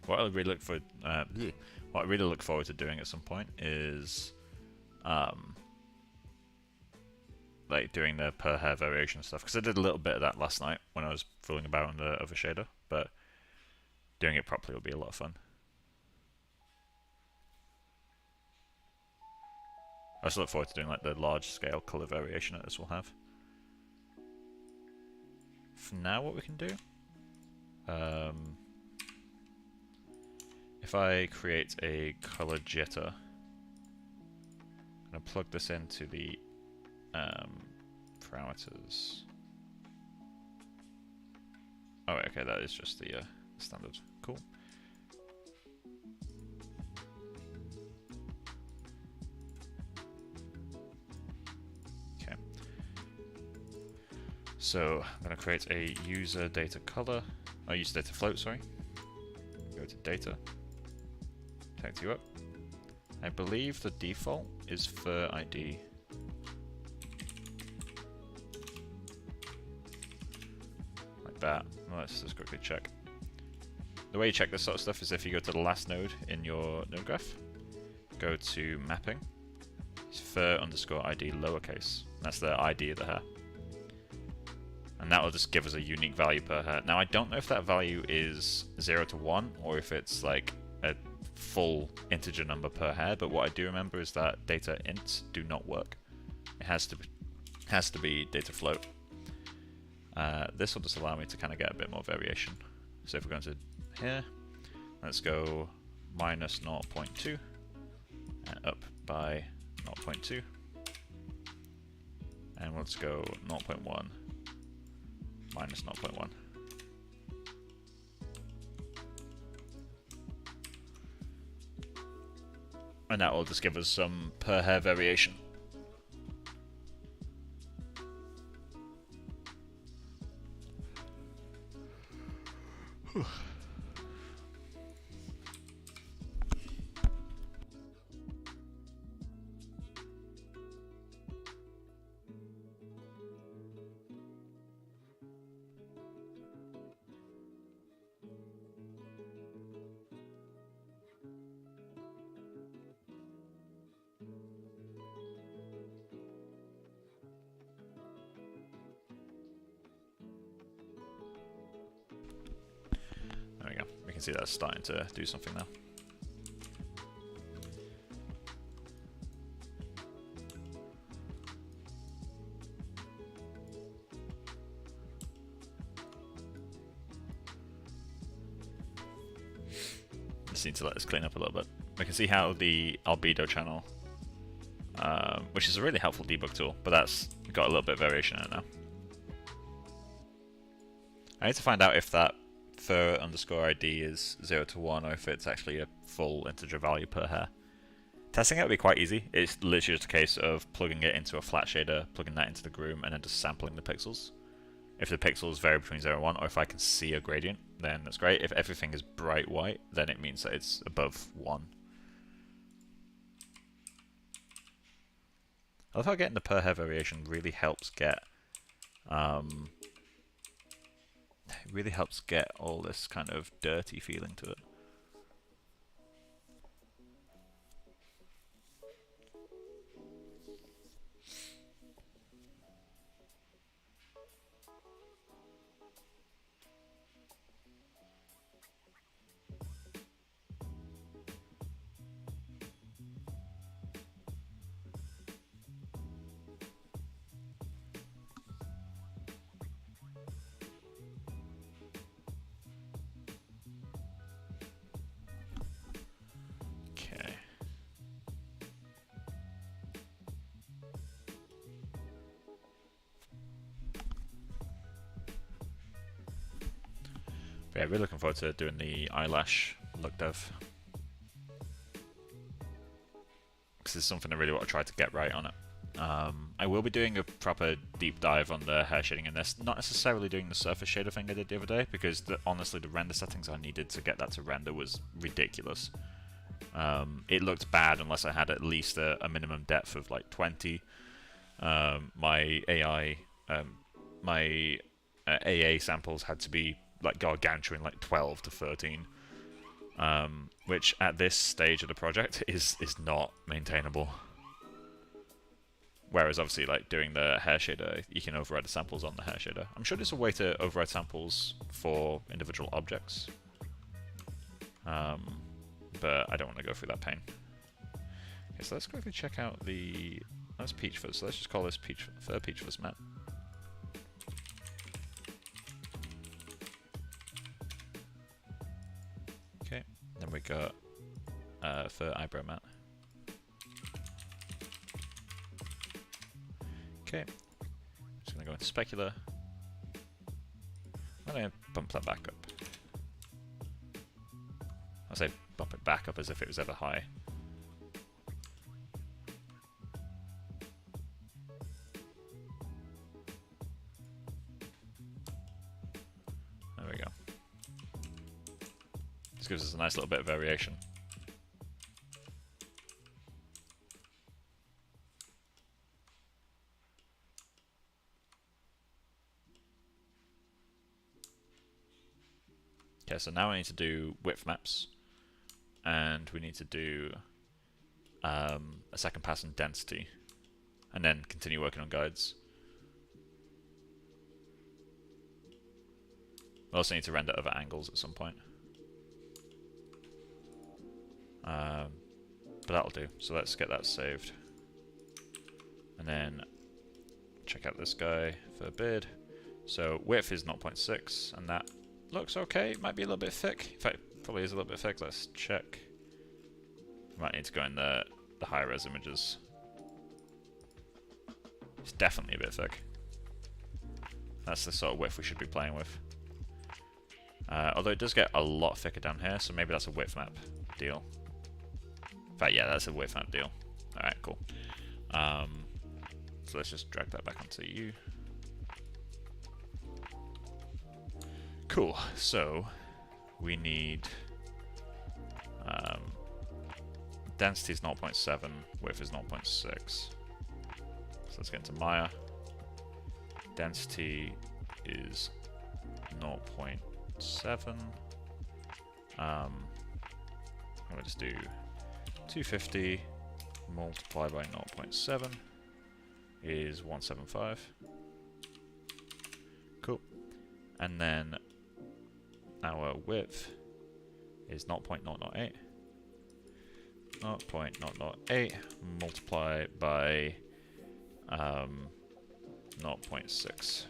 What I really look forward to doing at some point is like doing the per hair variation stuff, because I did a little bit of that last night when I was fooling about on the other shader, but doing it properly will be a lot of fun. I also look forward to doing like the large scale color variation that this will have. For now, what we can do, if I create a color jitter, I'm going to plug this into the parameters. Oh, okay, that is just the standard. Cool. Okay. So I'm going to create a user data color, or user data float, sorry. Go to data. Text you up. I believe the default is fur ID. Like that. Let's just quickly check. The way you check this sort of stuff is if you go to the last node in your node graph, go to mapping, it's fur underscore ID lowercase. That's the ID of the hair. And that will just give us a unique value per hair. Now I don't know if that value is 0 to 1 or if it's like a full integer number per hair, but what I do remember is that data ints do not work. It has to be data float. This will just allow me to kind of get a bit more variation. So if we're going to here, let's go minus 0.2 and up by 0.2, and let's go 0.1 minus 0.1. And that will just give us some per hair variation. There we go. We can see that's starting to do something now. Just need to let this clean up a little bit. We can see how the albedo channel, which is a really helpful debug tool, but that's got a little bit of variation in it now. I need to find out if that fur underscore ID is 0 to 1, or if it's actually a full integer value per hair. Testing it would be quite easy. It's literally just a case of plugging it into a flat shader, plugging that into the Groom, and then just sampling the pixels. If the pixels vary between 0 and 1, or if I can see a gradient, then that's great. If everything is bright white, then it means that it's above 1. I love how getting the per hair variation really helps get all this kind of dirty feeling to it. Yeah, really looking forward to doing the eyelash look dev. Because it's something I really want to try to get right on it. I will be doing a proper deep dive on the hair shading in this, not necessarily doing the surface shader thing I did the other day, because honestly the render settings I needed to get that to render was ridiculous. It looked bad unless I had at least a minimum depth of like 20. My AA samples had to be like gargantuan, like 12 to 13, which at this stage of the project is not maintainable. Whereas obviously, like doing the hair shader, you can override the samples on the hair shader. I'm sure there's a way to override samples for individual objects, but I don't want to go through that pain. Okay, so let's quickly check out the. That's Peach Fuzz. So let's just call this Peach Fuzz map. Okay, then we got for eyebrow mat. Okay, just gonna go into specular. I'm gonna bump that back up. I say bump it back up as if it was ever high. There we go. This gives us a nice little bit of variation. Okay, so now we need to do width maps, and we need to do a second pass on density, and then continue working on guides. We also need to render other angles at some point. But that'll do, so let's get that saved. And then check out this guy for beard. So width is 0.6, and that looks okay. It might be a little bit thick. In fact, it probably is a little bit thick. Let's check. We might need to go in the higher res images. It's definitely a bit thick. That's the sort of width we should be playing with. Although it does get a lot thicker down here, so maybe that's a width map deal. In fact, yeah, that's a width map deal. Alright, cool. So let's just drag that back onto you. Cool, so we need density is 0.7, width is 0.6. So let's get into Maya. Density is 0.7. I'm going to just do 250 multiplied by 0.7 is 175. Cool. And then our width is 0.008. 0.008 multiplied by 0.6.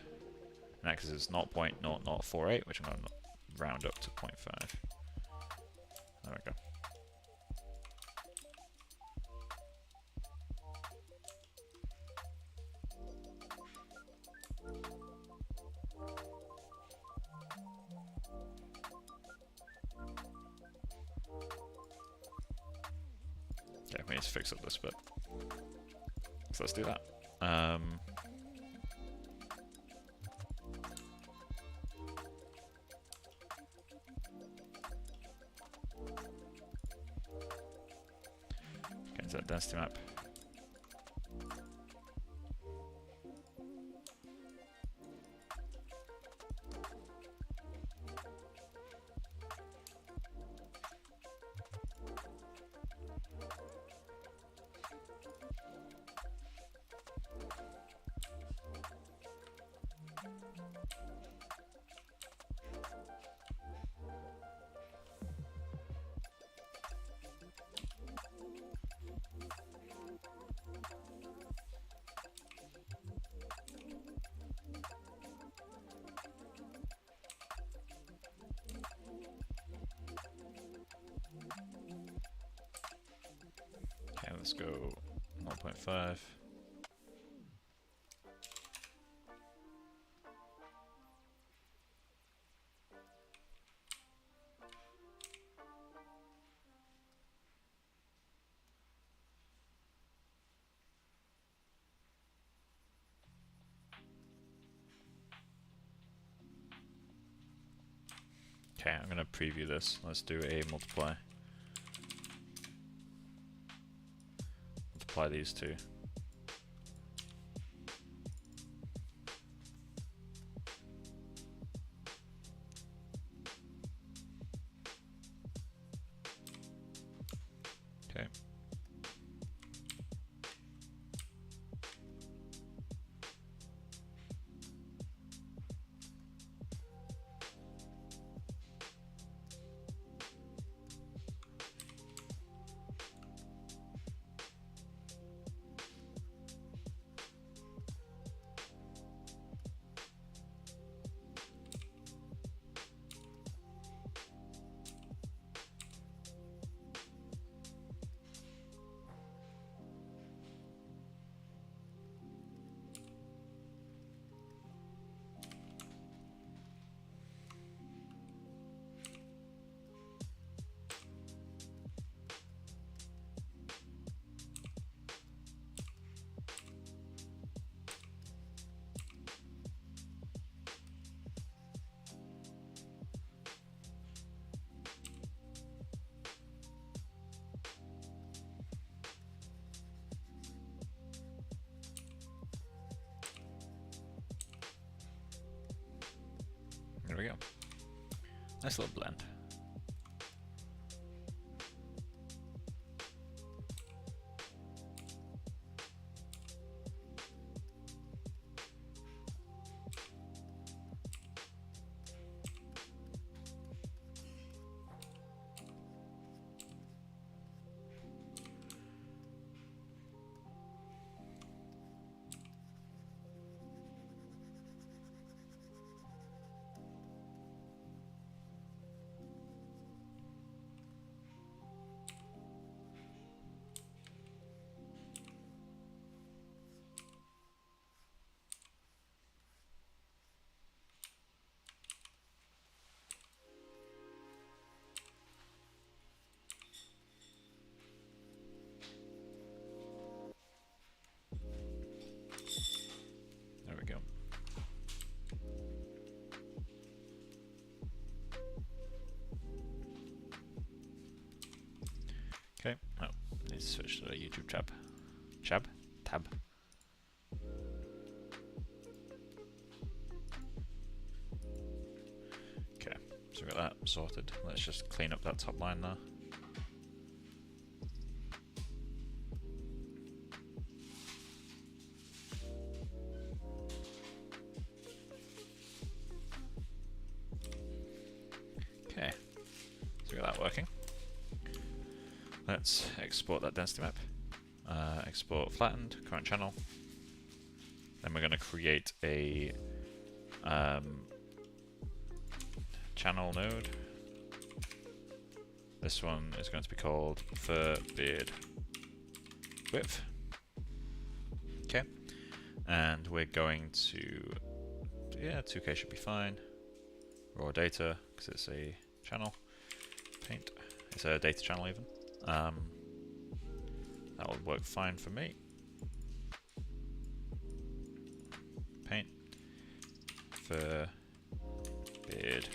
Next is 0.0048, which I'm going to round up to 0.5. There we go. we need to fix up this bit. So let's do that. Get into that density map. Okay, let's go 0.5. Okay, I'm going to preview this. Let's do a multiply. Multiply these two. Okay. There we go. Nice little blend. There we go. Okay. Oh, need to switch to the YouTube tab. Tab. Okay, so we got that sorted. Let's just clean up that top line now. Okay, so we got that working. Let's export that density map. Export flattened, current channel. Then we're going to create a channel node. This one is going to be called fur beard width. Okay, and we're going to, yeah, 2K should be fine. Raw data, because it's a channel. Paint, it's a data channel even. That will work fine for me. Paint for beard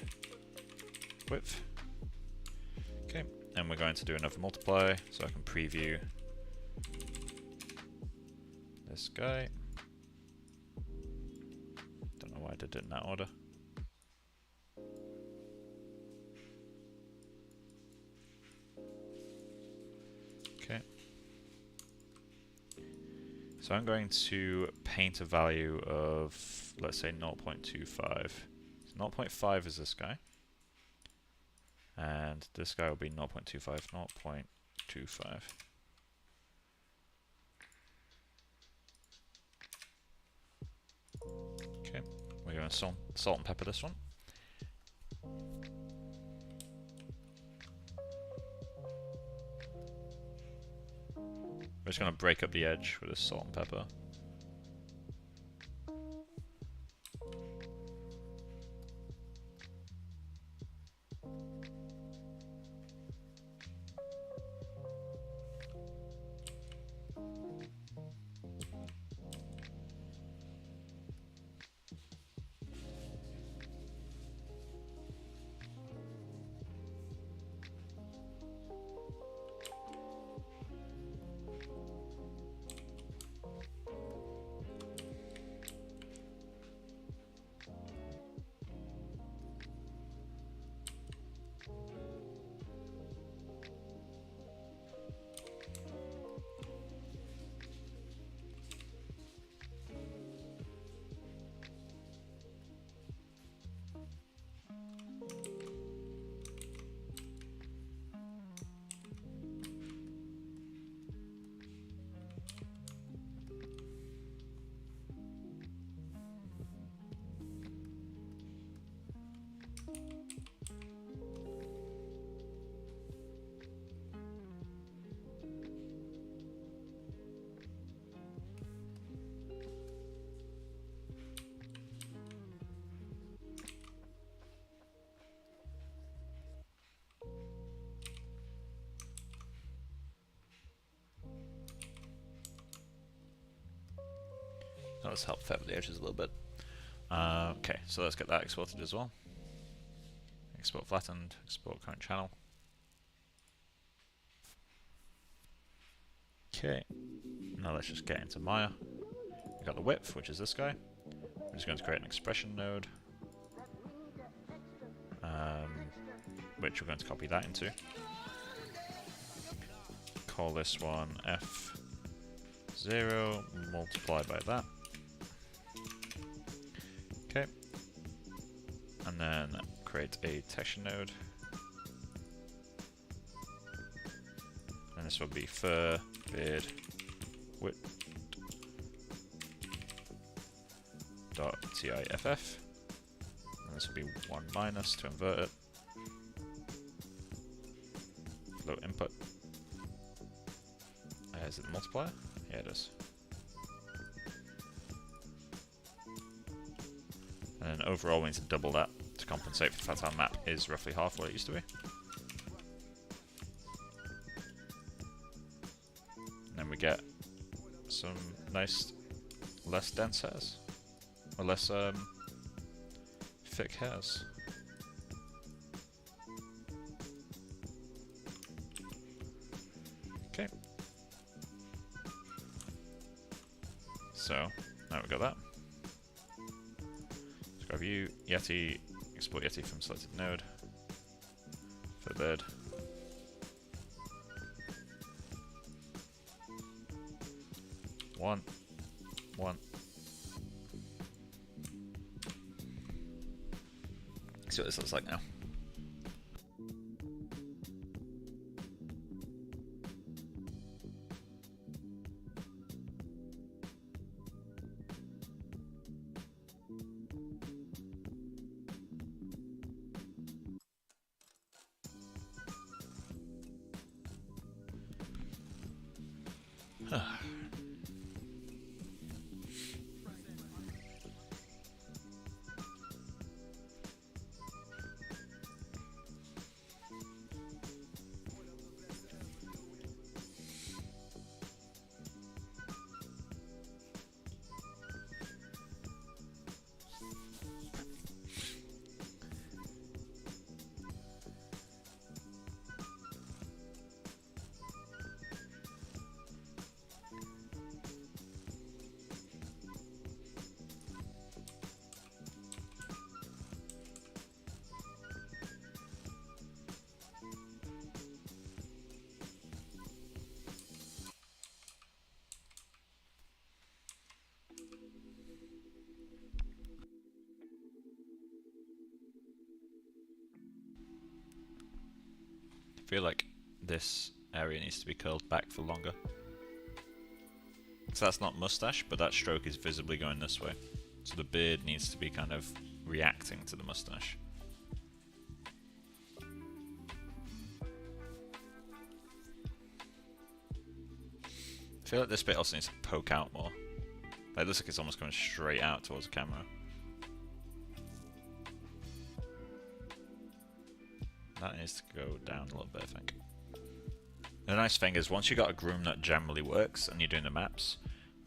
width. Okay, and we're going to do another multiply so I can preview this guy. Don't know why I did it in that order. Okay. So I'm going to paint a value of, let's say, 0.25. So 0.5 is this guy. And this guy will be 0.25, 0.25. Okay, we're going to salt and pepper this one. We're just going to break up the edge with this salt and pepper. Let's help feather the edges a little bit. Okay, so let's get that exported as well. Export flattened, export current channel. Okay, now let's just get into Maya. We've got the width, which is this guy. We're just going to create an expression node, which we're going to copy that into. Call this one F0, multiply by that. Okay, and then create a texture node, and this will be fur beard width dot tiff, and this will be 1 minus to invert it. Float input. Is it the multiplier? Yeah, it is. And then overall we need to double that to compensate for the fact our map is roughly half what it used to be. And then we get some nice, less dense hairs. Or less thick hairs. Okay. So, now we've got that. View, Yeti, export Yeti from selected node for bird. One. See what this looks like now. feel like this area needs to be curled back for longer. So that's not mustache, but that stroke is visibly going this way. So the beard needs to be kind of reacting to the mustache. I feel like this bit also needs to poke out more. Like, it looks like it's almost coming straight out towards the camera. That needs to go down a little bit, I think. The nice thing is, once you got a groom that generally works and you're doing the maps,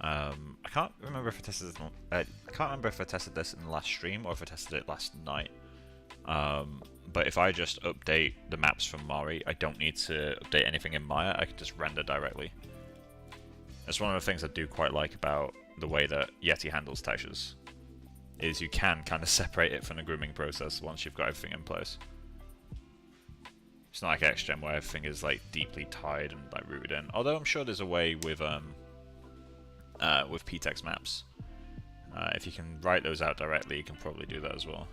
I can't remember if I tested this. I can't remember if I tested this in the last stream or if I tested it last night. But if I just update the maps from Mari, I don't need to update anything in Maya. I can just render directly. That's one of the things I do quite like about the way that Yeti handles textures, is you can kind of separate it from the grooming process once you've got everything in place. It's not like XGen where everything is like deeply tied and like rooted in. Although I'm sure there's a way with PTEX maps. If you can write those out directly, you can probably do that as well.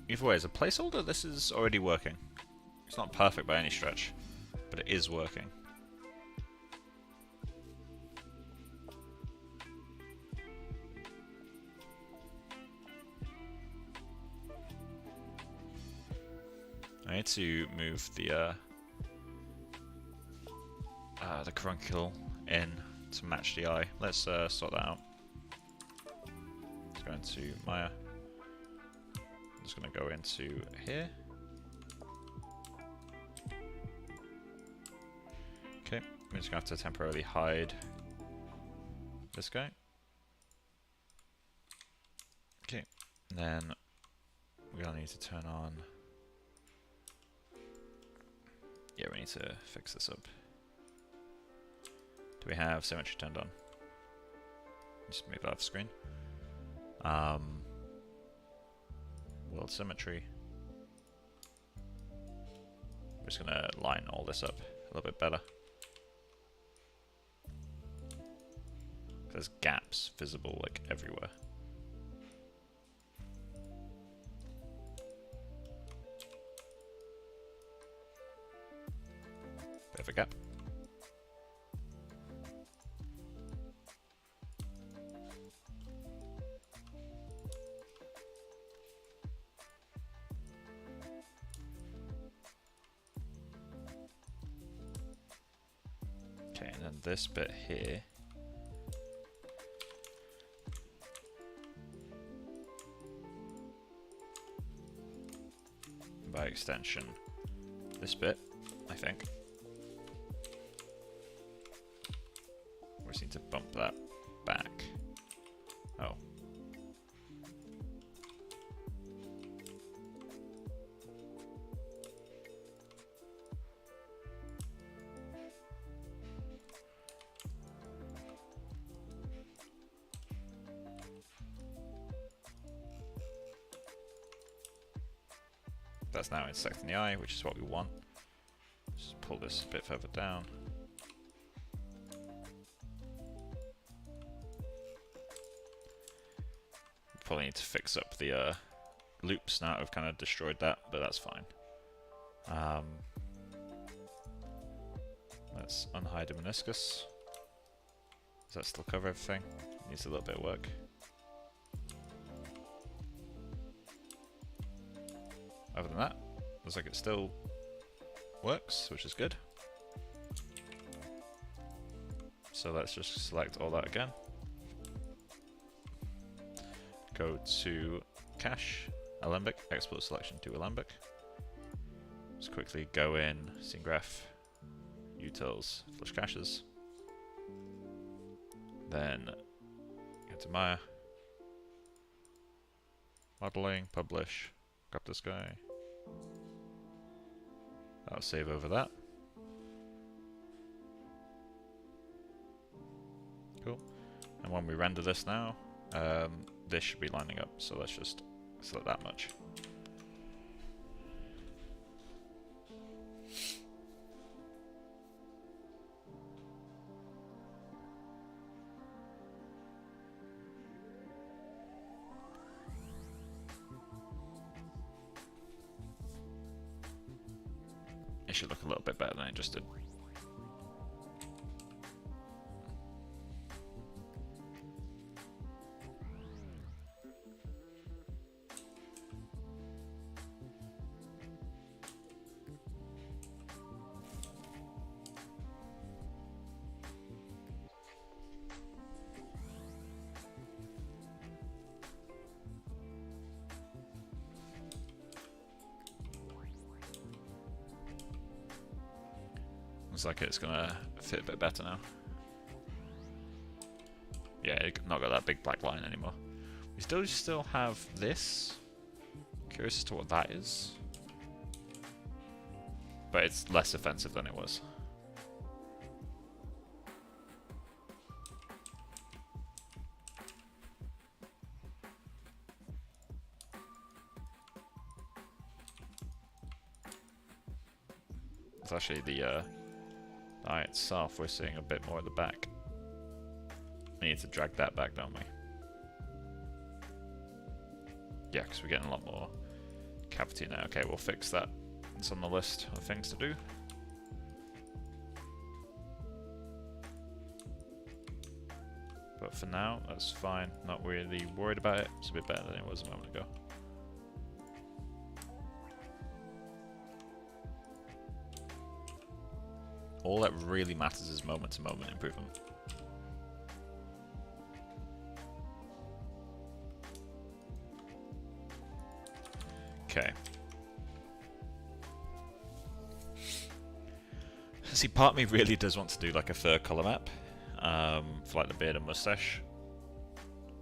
Either way, as a placeholder, this is already working. It's not perfect by any stretch, but it is working. I need to move the caruncle in to match the eye. Let's sort that out. Let's go into Maya. I'm just going to go into here. Okay, I'm just going to have to temporarily hide this guy. Okay, and then we're going to need to turn on... Yeah, we need to fix this up. Do we have symmetry turned on? Just move that off the screen. World symmetry. We're just gonna line all this up a little bit better. There's gaps visible like everywhere. Bit of a gap. Okay, and then this bit here. By extension, this bit, I think. We just need to bump that back. Oh. That's now intersecting the eye, which is what we want. Just pull this a bit further down. Probably need to fix up the loops now. I've kind of destroyed that, but that's fine. Let's unhide the meniscus. Does that still cover everything? Needs a little bit of work. Other than that, looks like it still works, which is good. So let's just select all that again. Go to Cache, Alembic, export selection to Alembic. Just quickly go in, Scene Graph, Utils, Flush Caches. Then go to Maya, Modeling, Publish, grab this guy. That'll save over that. Cool. And when we render this now, this should be lining up, so let's just select that much. it should look a little bit better than it just did. Looks like it's gonna fit a bit better now. Yeah, it's not got that big black line anymore. We still have this. Curious as to what that is. But it's less offensive than it was. It's actually the eye itself, we're seeing a bit more at the back. We need to drag that back, don't we? Yeah, because we're getting a lot more cavity now. Okay, we'll fix that. It's on the list of things to do. But for now, that's fine. Not really worried about it. It's a bit better than it was a moment ago. All that really matters is moment-to-moment improvement. Okay. See, part of me really does want to do like a fur color map for like the beard and mustache,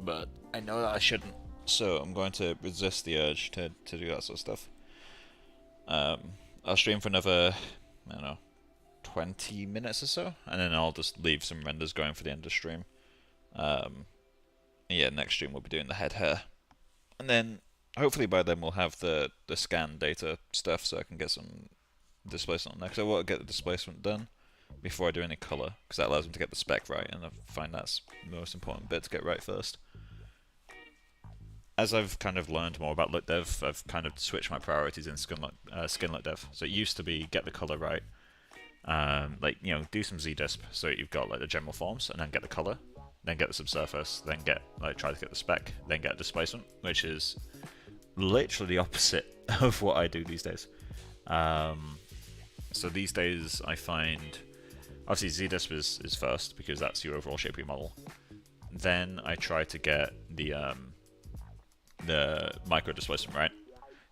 but I know that I shouldn't, so I'm going to resist the urge to do that sort of stuff. I'll stream for another, I don't know, 20 minutes or so, and then I'll just leave some renders going for the end of stream. Yeah, next stream we'll be doing the head hair, and then hopefully by then we'll have the scan data stuff, so I can get some displacement on there. Because I want to get the displacement done before I do any color, because that allows me to get the spec right, and I find that's the most important bit to get right first. As I've kind of learned more about look dev, I've kind of switched my priorities in skin look dev. So it used to be get the color right. Like, you know, do some ZDisp so you've got like the general forms, and then get the color, then get the subsurface, then get like try to get the spec, then get displacement, which is literally the opposite of what I do these days. So these days I find obviously ZDisp is first because that's your overall shape of your model. Then I try to get the micro displacement right.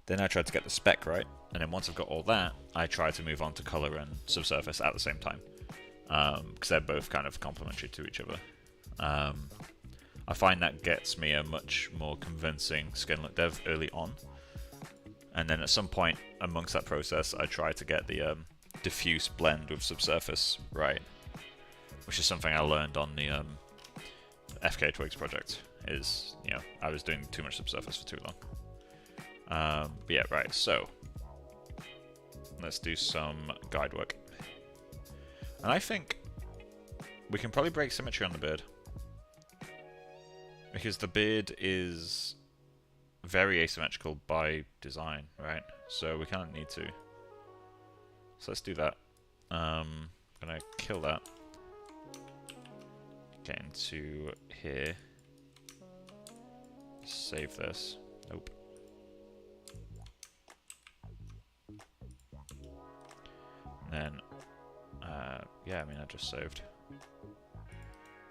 Then I try to get the spec right, and then once I've got all that, I try to move on to color and subsurface at the same time, because they're both kind of complementary to each other. I find that gets me a much more convincing skin look dev early on, and then at some point amongst that process, I try to get the diffuse blend with subsurface right, which is something I learned on the FK Twigs project. Is, you know, I was doing too much subsurface for too long. But yeah, right, so let's do some guide work. And I think we can probably break symmetry on the beard, because the beard is very asymmetrical by design, right? So we kind of need to. So let's do that. I'm gonna kill that. Get into here. Save this. Nope. And then, yeah, I mean, I just saved.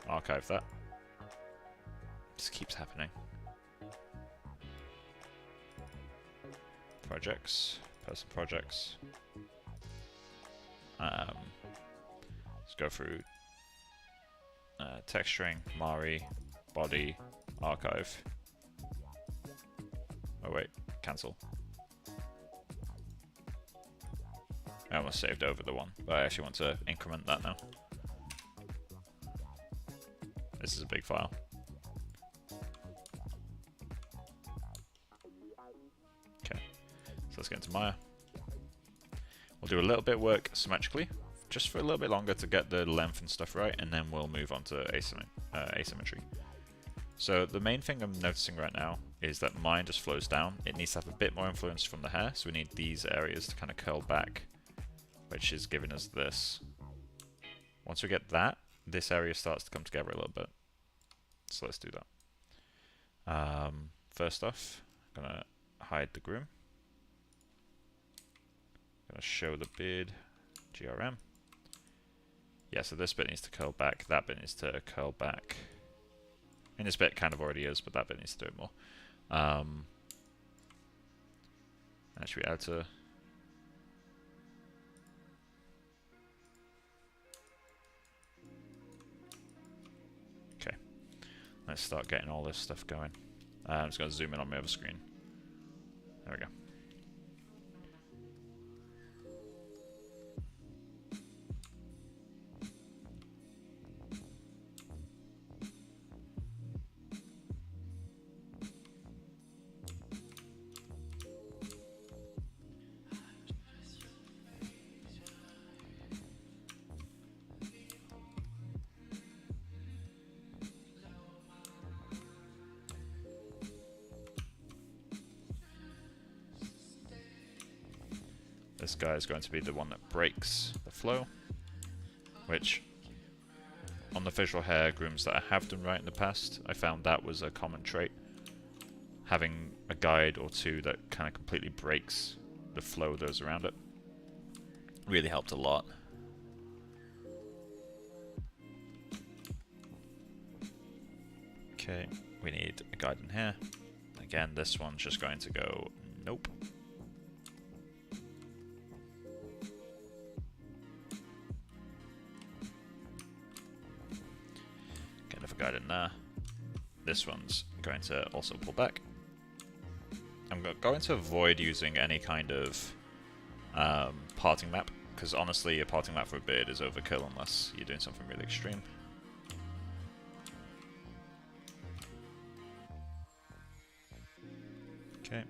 Archive that. This keeps happening. Projects, person projects. Let's go through texturing, Mari, body, archive. Oh wait, cancel. I almost saved over the one, but I actually want to increment that now. This is a big file. Okay, so let's get into Maya. We'll do a little bit of work symmetrically, just for a little bit longer to get the length and stuff right, and then we'll move on to asymmetry. So the main thing I'm noticing right now is that mine just flows down. It needs to have a bit more influence from the hair, so we need these areas to kind of curl back which is giving us this. Once we get that, this area starts to come together a little bit. So let's do that. First off, I'm going to hide the groom. I'm going to show the beard, GRM. Yeah, so this bit needs to curl back, that bit needs to curl back. I mean, this bit kind of already is, but that bit needs to do it more. Actually, add to... Okay, let's start getting all this stuff going. I'm just going to zoom in on my other screen. There we go. This guy is going to be the one that breaks the flow, which on the facial hair grooms that I have done right in the past, I found that was a common trait. Having a guide or two that kind of completely breaks the flow that goes around it really helped a lot. Okay, we need a guide in here. Again, this one's just going to go nope. Guide in there. This one's going to also pull back. I'm going to avoid using any kind of parting map, because honestly a parting map for a beard is overkill unless you're doing something really extreme. Okay.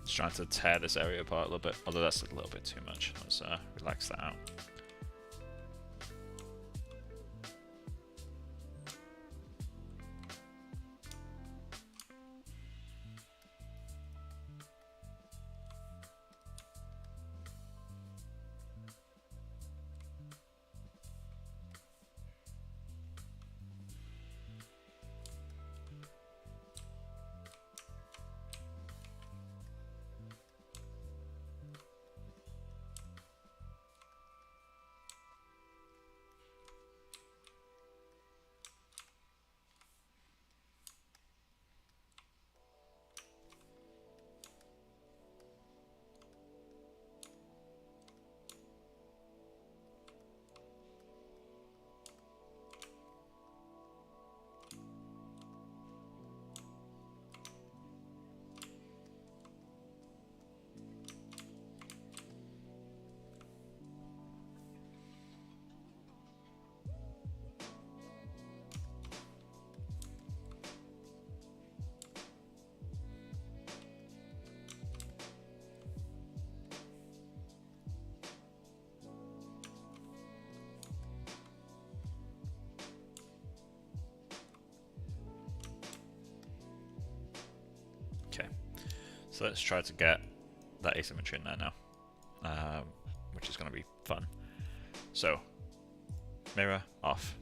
Just trying to tear this area apart a little bit, although that's a little bit too much. Let's relax that out. So let's try to get that asymmetry in there now, which is going to be fun. So, mirror off.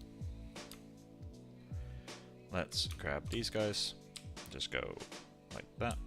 Let's grab these guys, just go like that.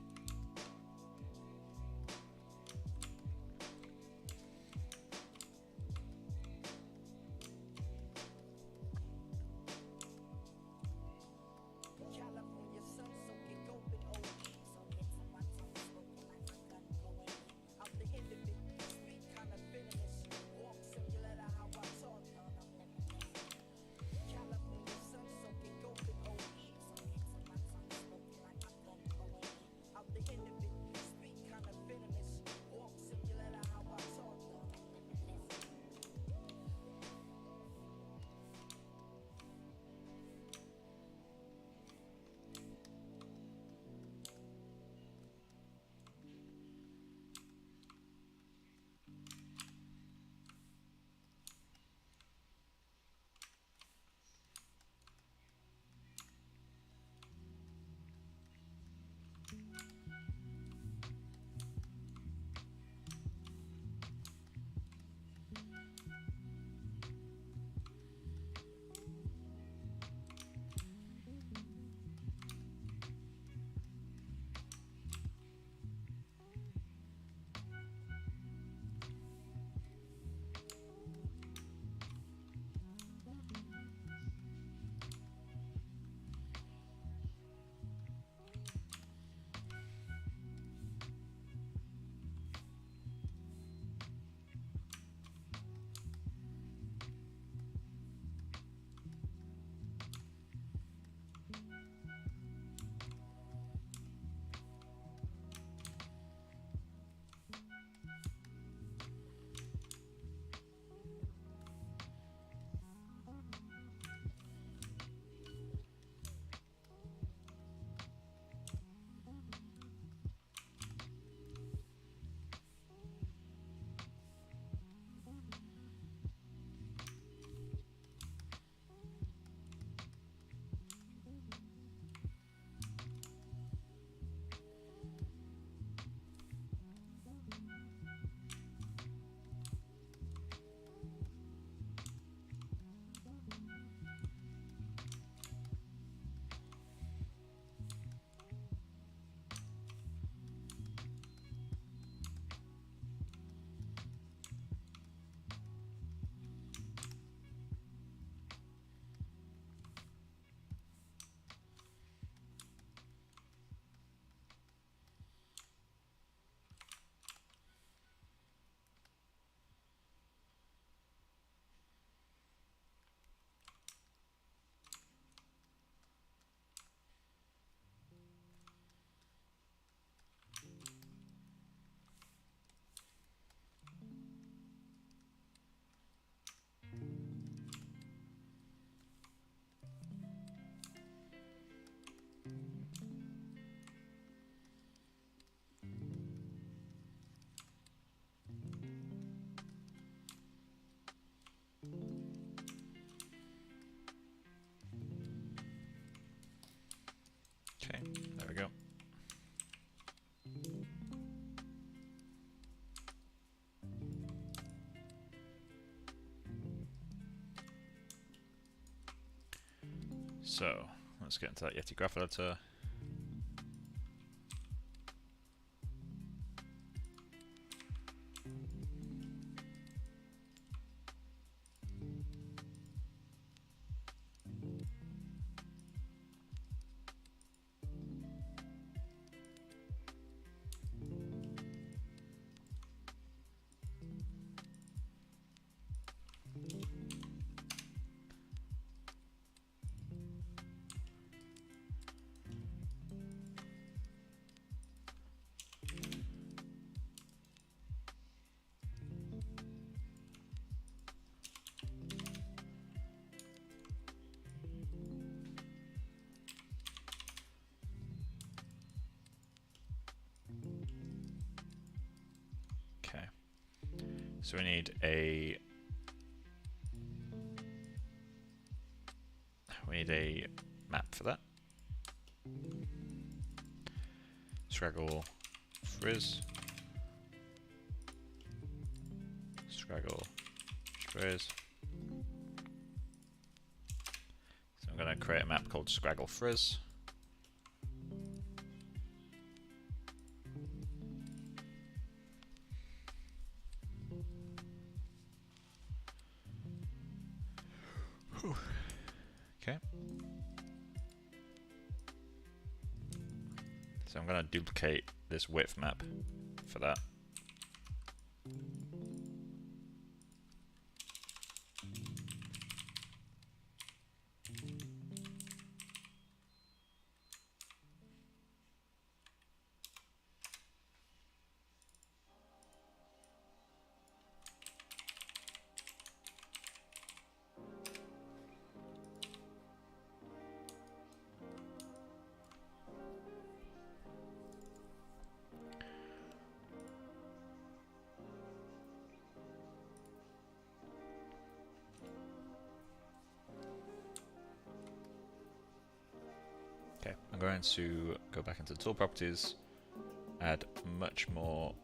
Okay, there we go. So, let's get into that Yeti graph editor. Okay, so we need a map for that. Scraggle frizz, scraggle, frizz. So I'm going to create a map called scraggle frizz. Okay. So I'm going to duplicate this width map for that. Okay, I'm going to go back into tool properties, add much more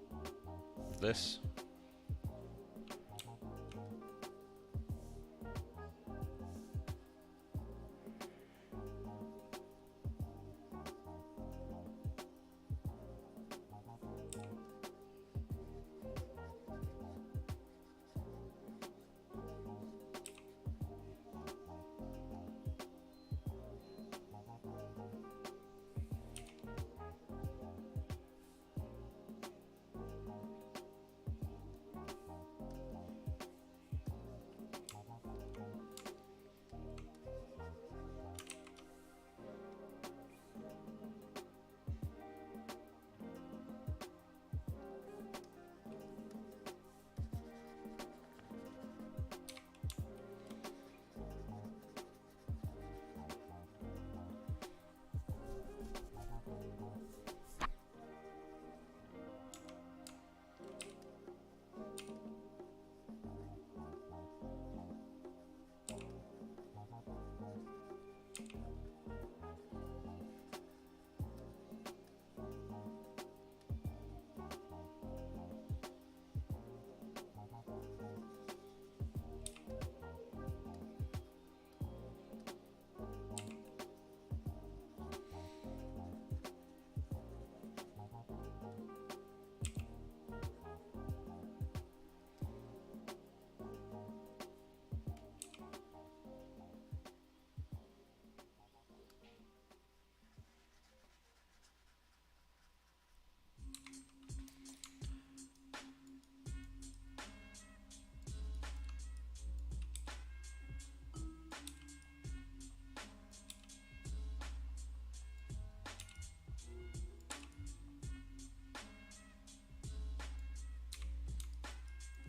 of this.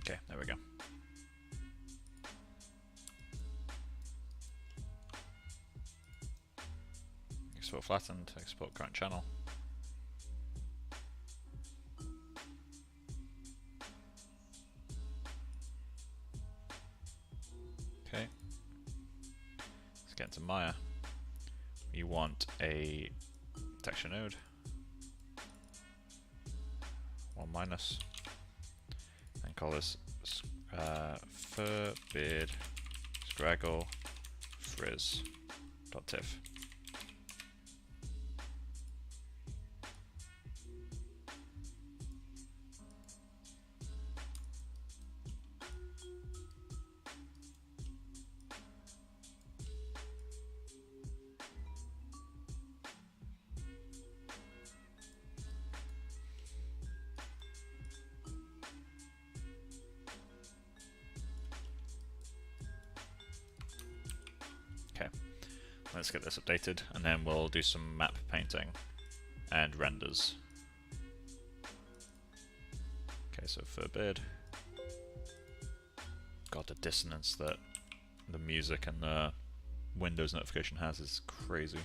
Okay, there we go. Export flattened, export current channel. Okay, let's get into Maya. We want a texture node, 1 minus, and call this fur beard scraggle frizz.tiff. Okay, let's get this updated, and then we'll do some map painting and renders. Okay, so fur beard. God, the dissonance that the music and the Windows notification has is crazy.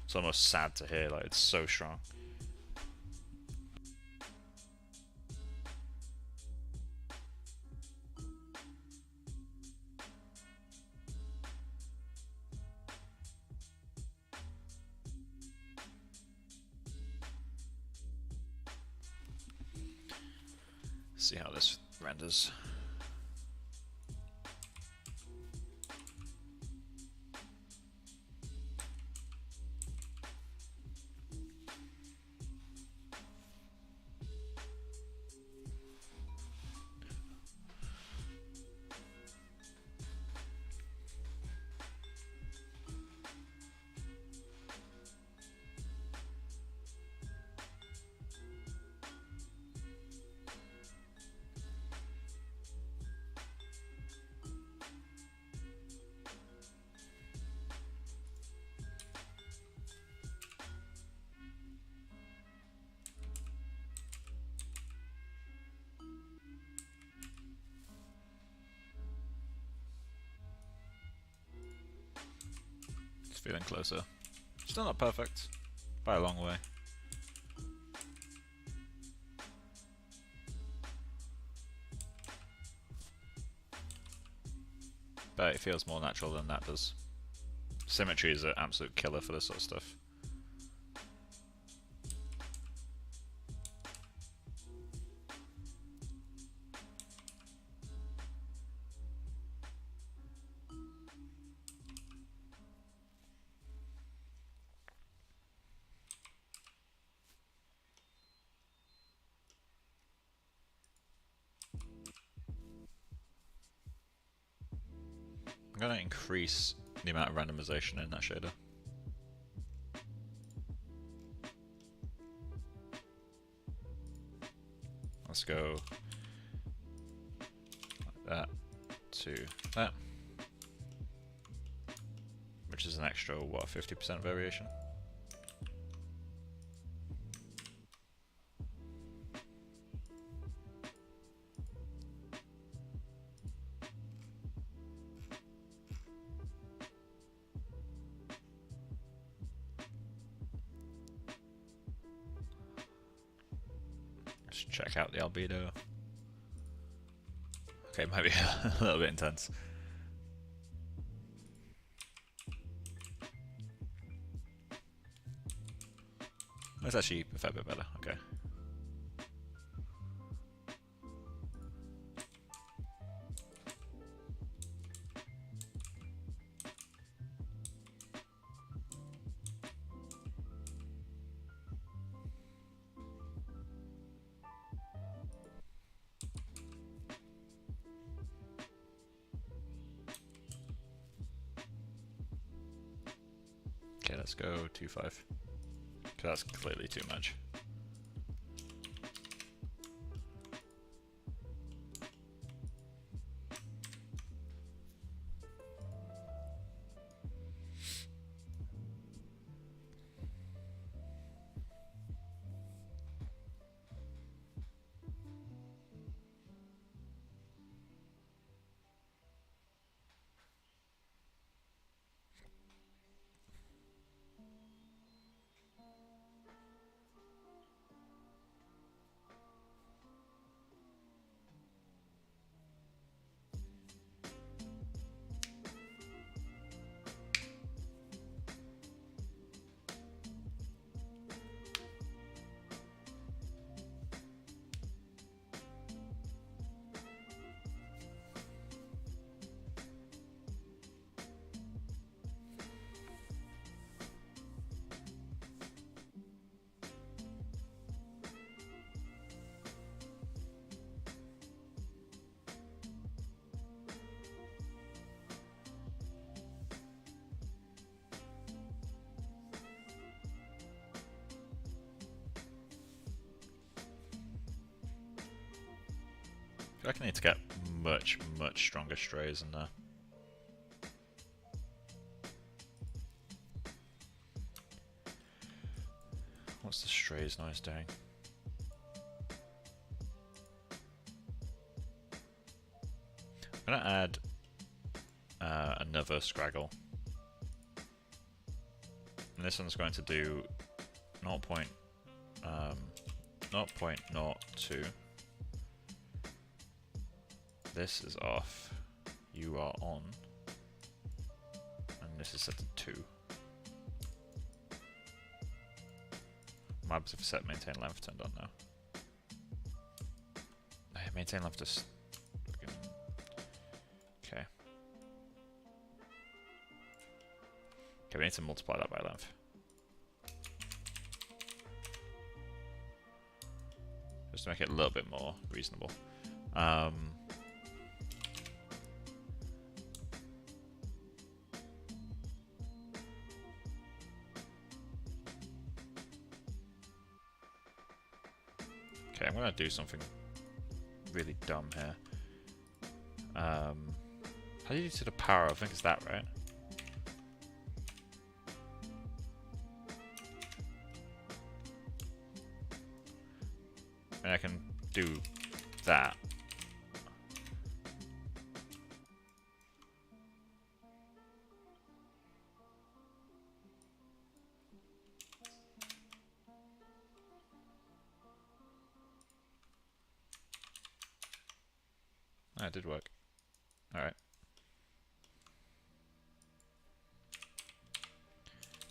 It's almost sad to hear, like it's so strong. Let's see how this renders. Feeling closer. Still not perfect, by a long way. But it feels more natural than that does. Symmetry is an absolute killer for this sort of stuff. I'm going to increase the amount of randomization in that shader. Let's go like that to that, which is an extra, what, 50% variation? Check out the albedo. Okay, maybe a little bit intense. That's actually a fair bit better. Okay. Okay, let's go 2.5. Okay, that's clearly too much. I reckon I need to get much stronger strays in there. What's the strays noise doing? I'm gonna add another scraggle. And this one's going to do 0.02. This is off, you are on, and this is set to 2. Maps of set maintain length turned on now. maintain left is... Okay. Okay, we need to multiply that by length. Just to make it a little bit more reasonable. Okay, I'm gonna do something really dumb here. How do you do to the power? I think it's that, right? And I can do that. That did work. Alright.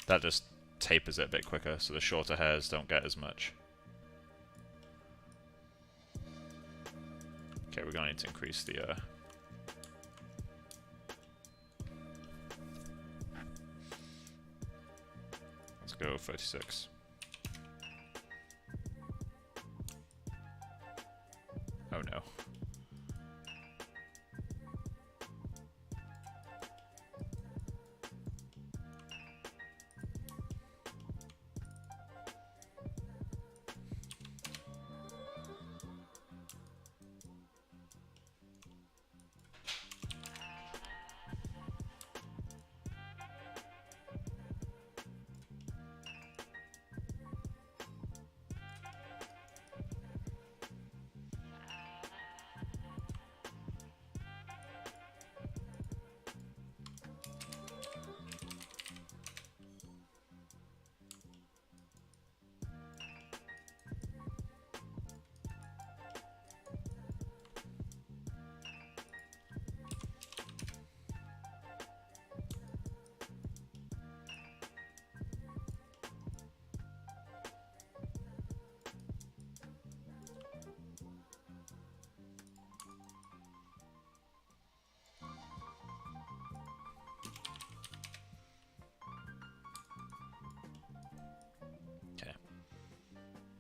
That just tapers it a bit quicker, so the shorter hairs don't get as much. Okay, we're gonna need to increase the let's go 36. Oh no.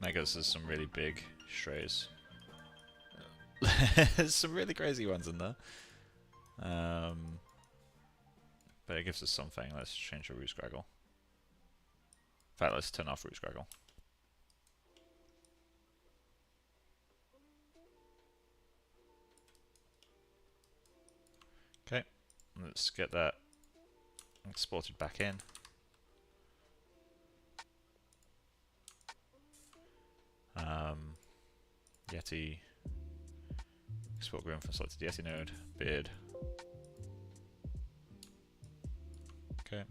I guess there's some really big strays. There's some really crazy ones in there. But it gives us something. Let's change the root scraggle. In fact, let's turn off root scraggle. Okay, let's get that exported back in. Yeti, export Groom from selected Yeti node, beard. Okay.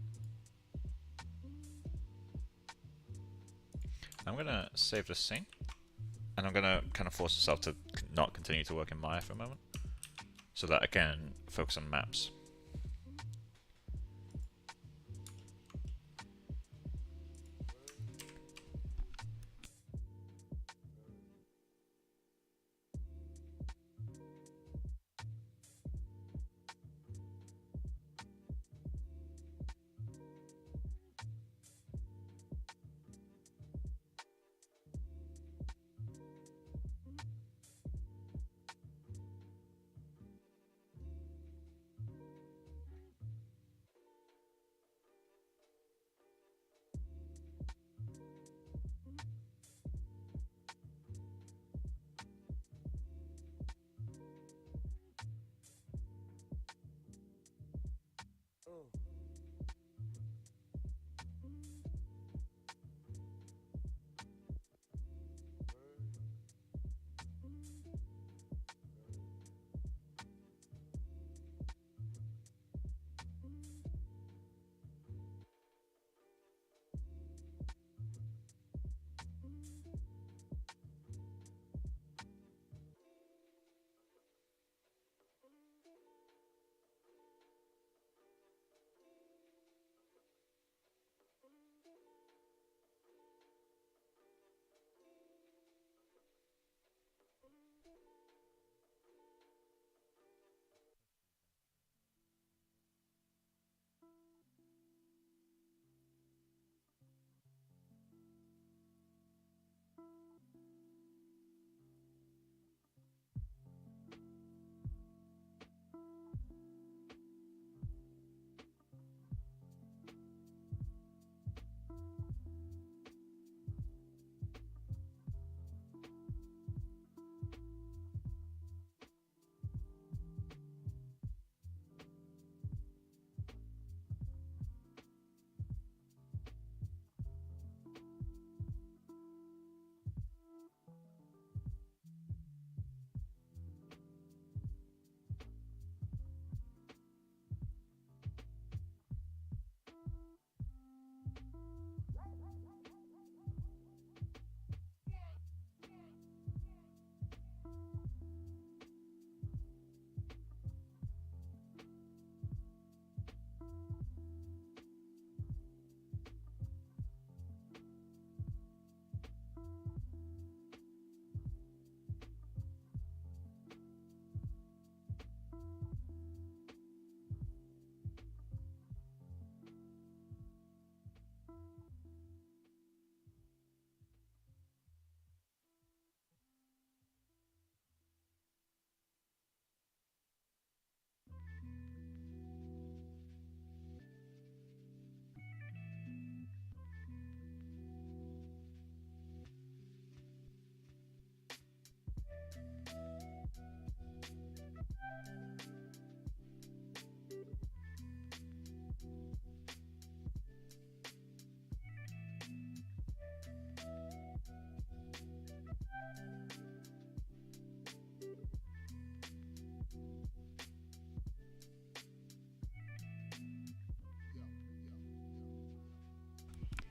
I'm gonna save this scene, and I'm gonna kind of force myself to not continue to work in Maya for a moment, so that I can focus on maps.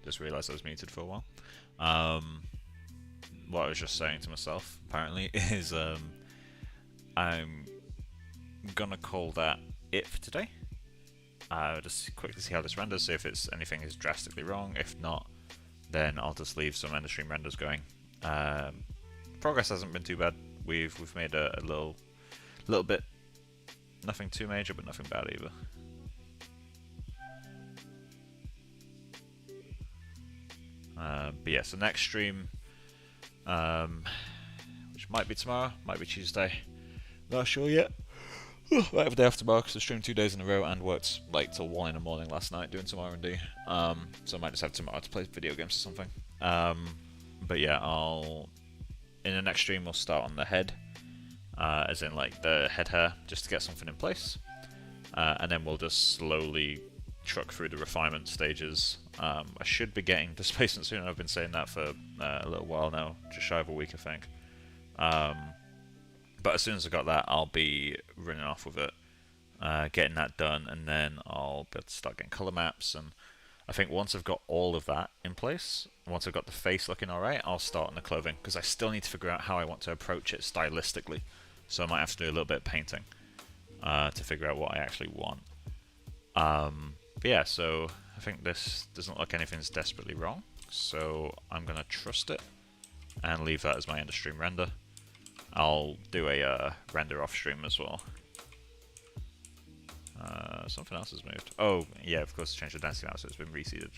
Just realised I was muted for a while. What I was just saying to myself, apparently, is I'm gonna call that it for today. Just quickly see how this renders, see if anything is drastically wrong. If not, then I'll just leave some end of stream renders going. Progress hasn't been too bad. We've made a little bit, nothing too major, but nothing bad either. But yeah, so next stream, which might be tomorrow, might be Tuesday, not sure yet. Might have a day off tomorrow because I streamed 2 days in a row and worked like till 1 in the morning last night doing some R&D. So I might just have tomorrow to play video games or something. But yeah, in the next stream we'll start on the head, as in like the head hair, just to get something in place, and then we'll just slowly truck through the refinement stages. I should be getting displacement soon. I've been saying that for a little while now, just shy of a week I think. But as soon as I got that, I'll be running off with it, getting that done, and then I'll be able to start getting colour maps. And I think once I've got all of that in place, once I've got the face looking alright, I'll start on the clothing, because I still need to figure out how I want to approach it stylistically. So I might have to do a little bit of painting to figure out what I actually want. But yeah, so I think this doesn't look anything's desperately wrong, so I'm going to trust it and leave that as my end of stream render. I'll do a render off stream as well. Something else has moved. Oh, yeah, of course, I changed the density now, so it's been reseeded.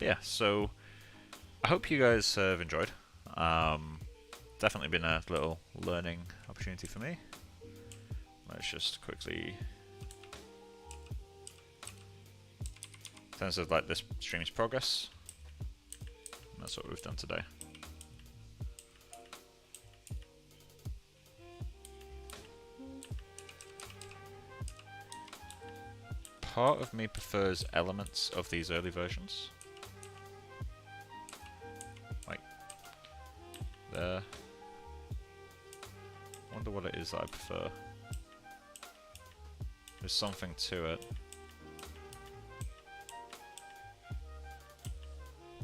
Yeah, so I hope you guys have enjoyed. Definitely been a little learning opportunity for me. Let's just quickly, in terms of like this stream's progress, that's what we've done today. Part of me prefers elements of these early versions. Like there. Wonder what it is that I prefer. There's something to it.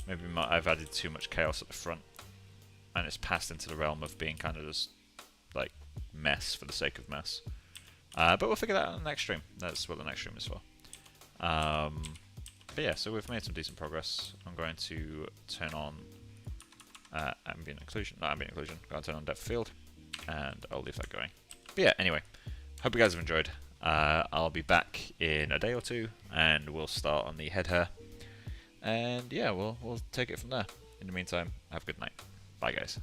Maybe I've added too much chaos at the front, and it's passed into the realm of being kind of just like mess for the sake of mess. But we'll figure that out in the next stream. That's what the next stream is for. But yeah, so we've made some decent progress. I'm going to turn on ambient occlusion. Not ambient occlusion. I'm going to turn on depth of field, and I'll leave that going. But yeah, anyway, hope you guys have enjoyed. I'll be back in a day or two, and we'll start on the head hair. And yeah, we'll take it from there. In the meantime, have a good night. Bye, guys.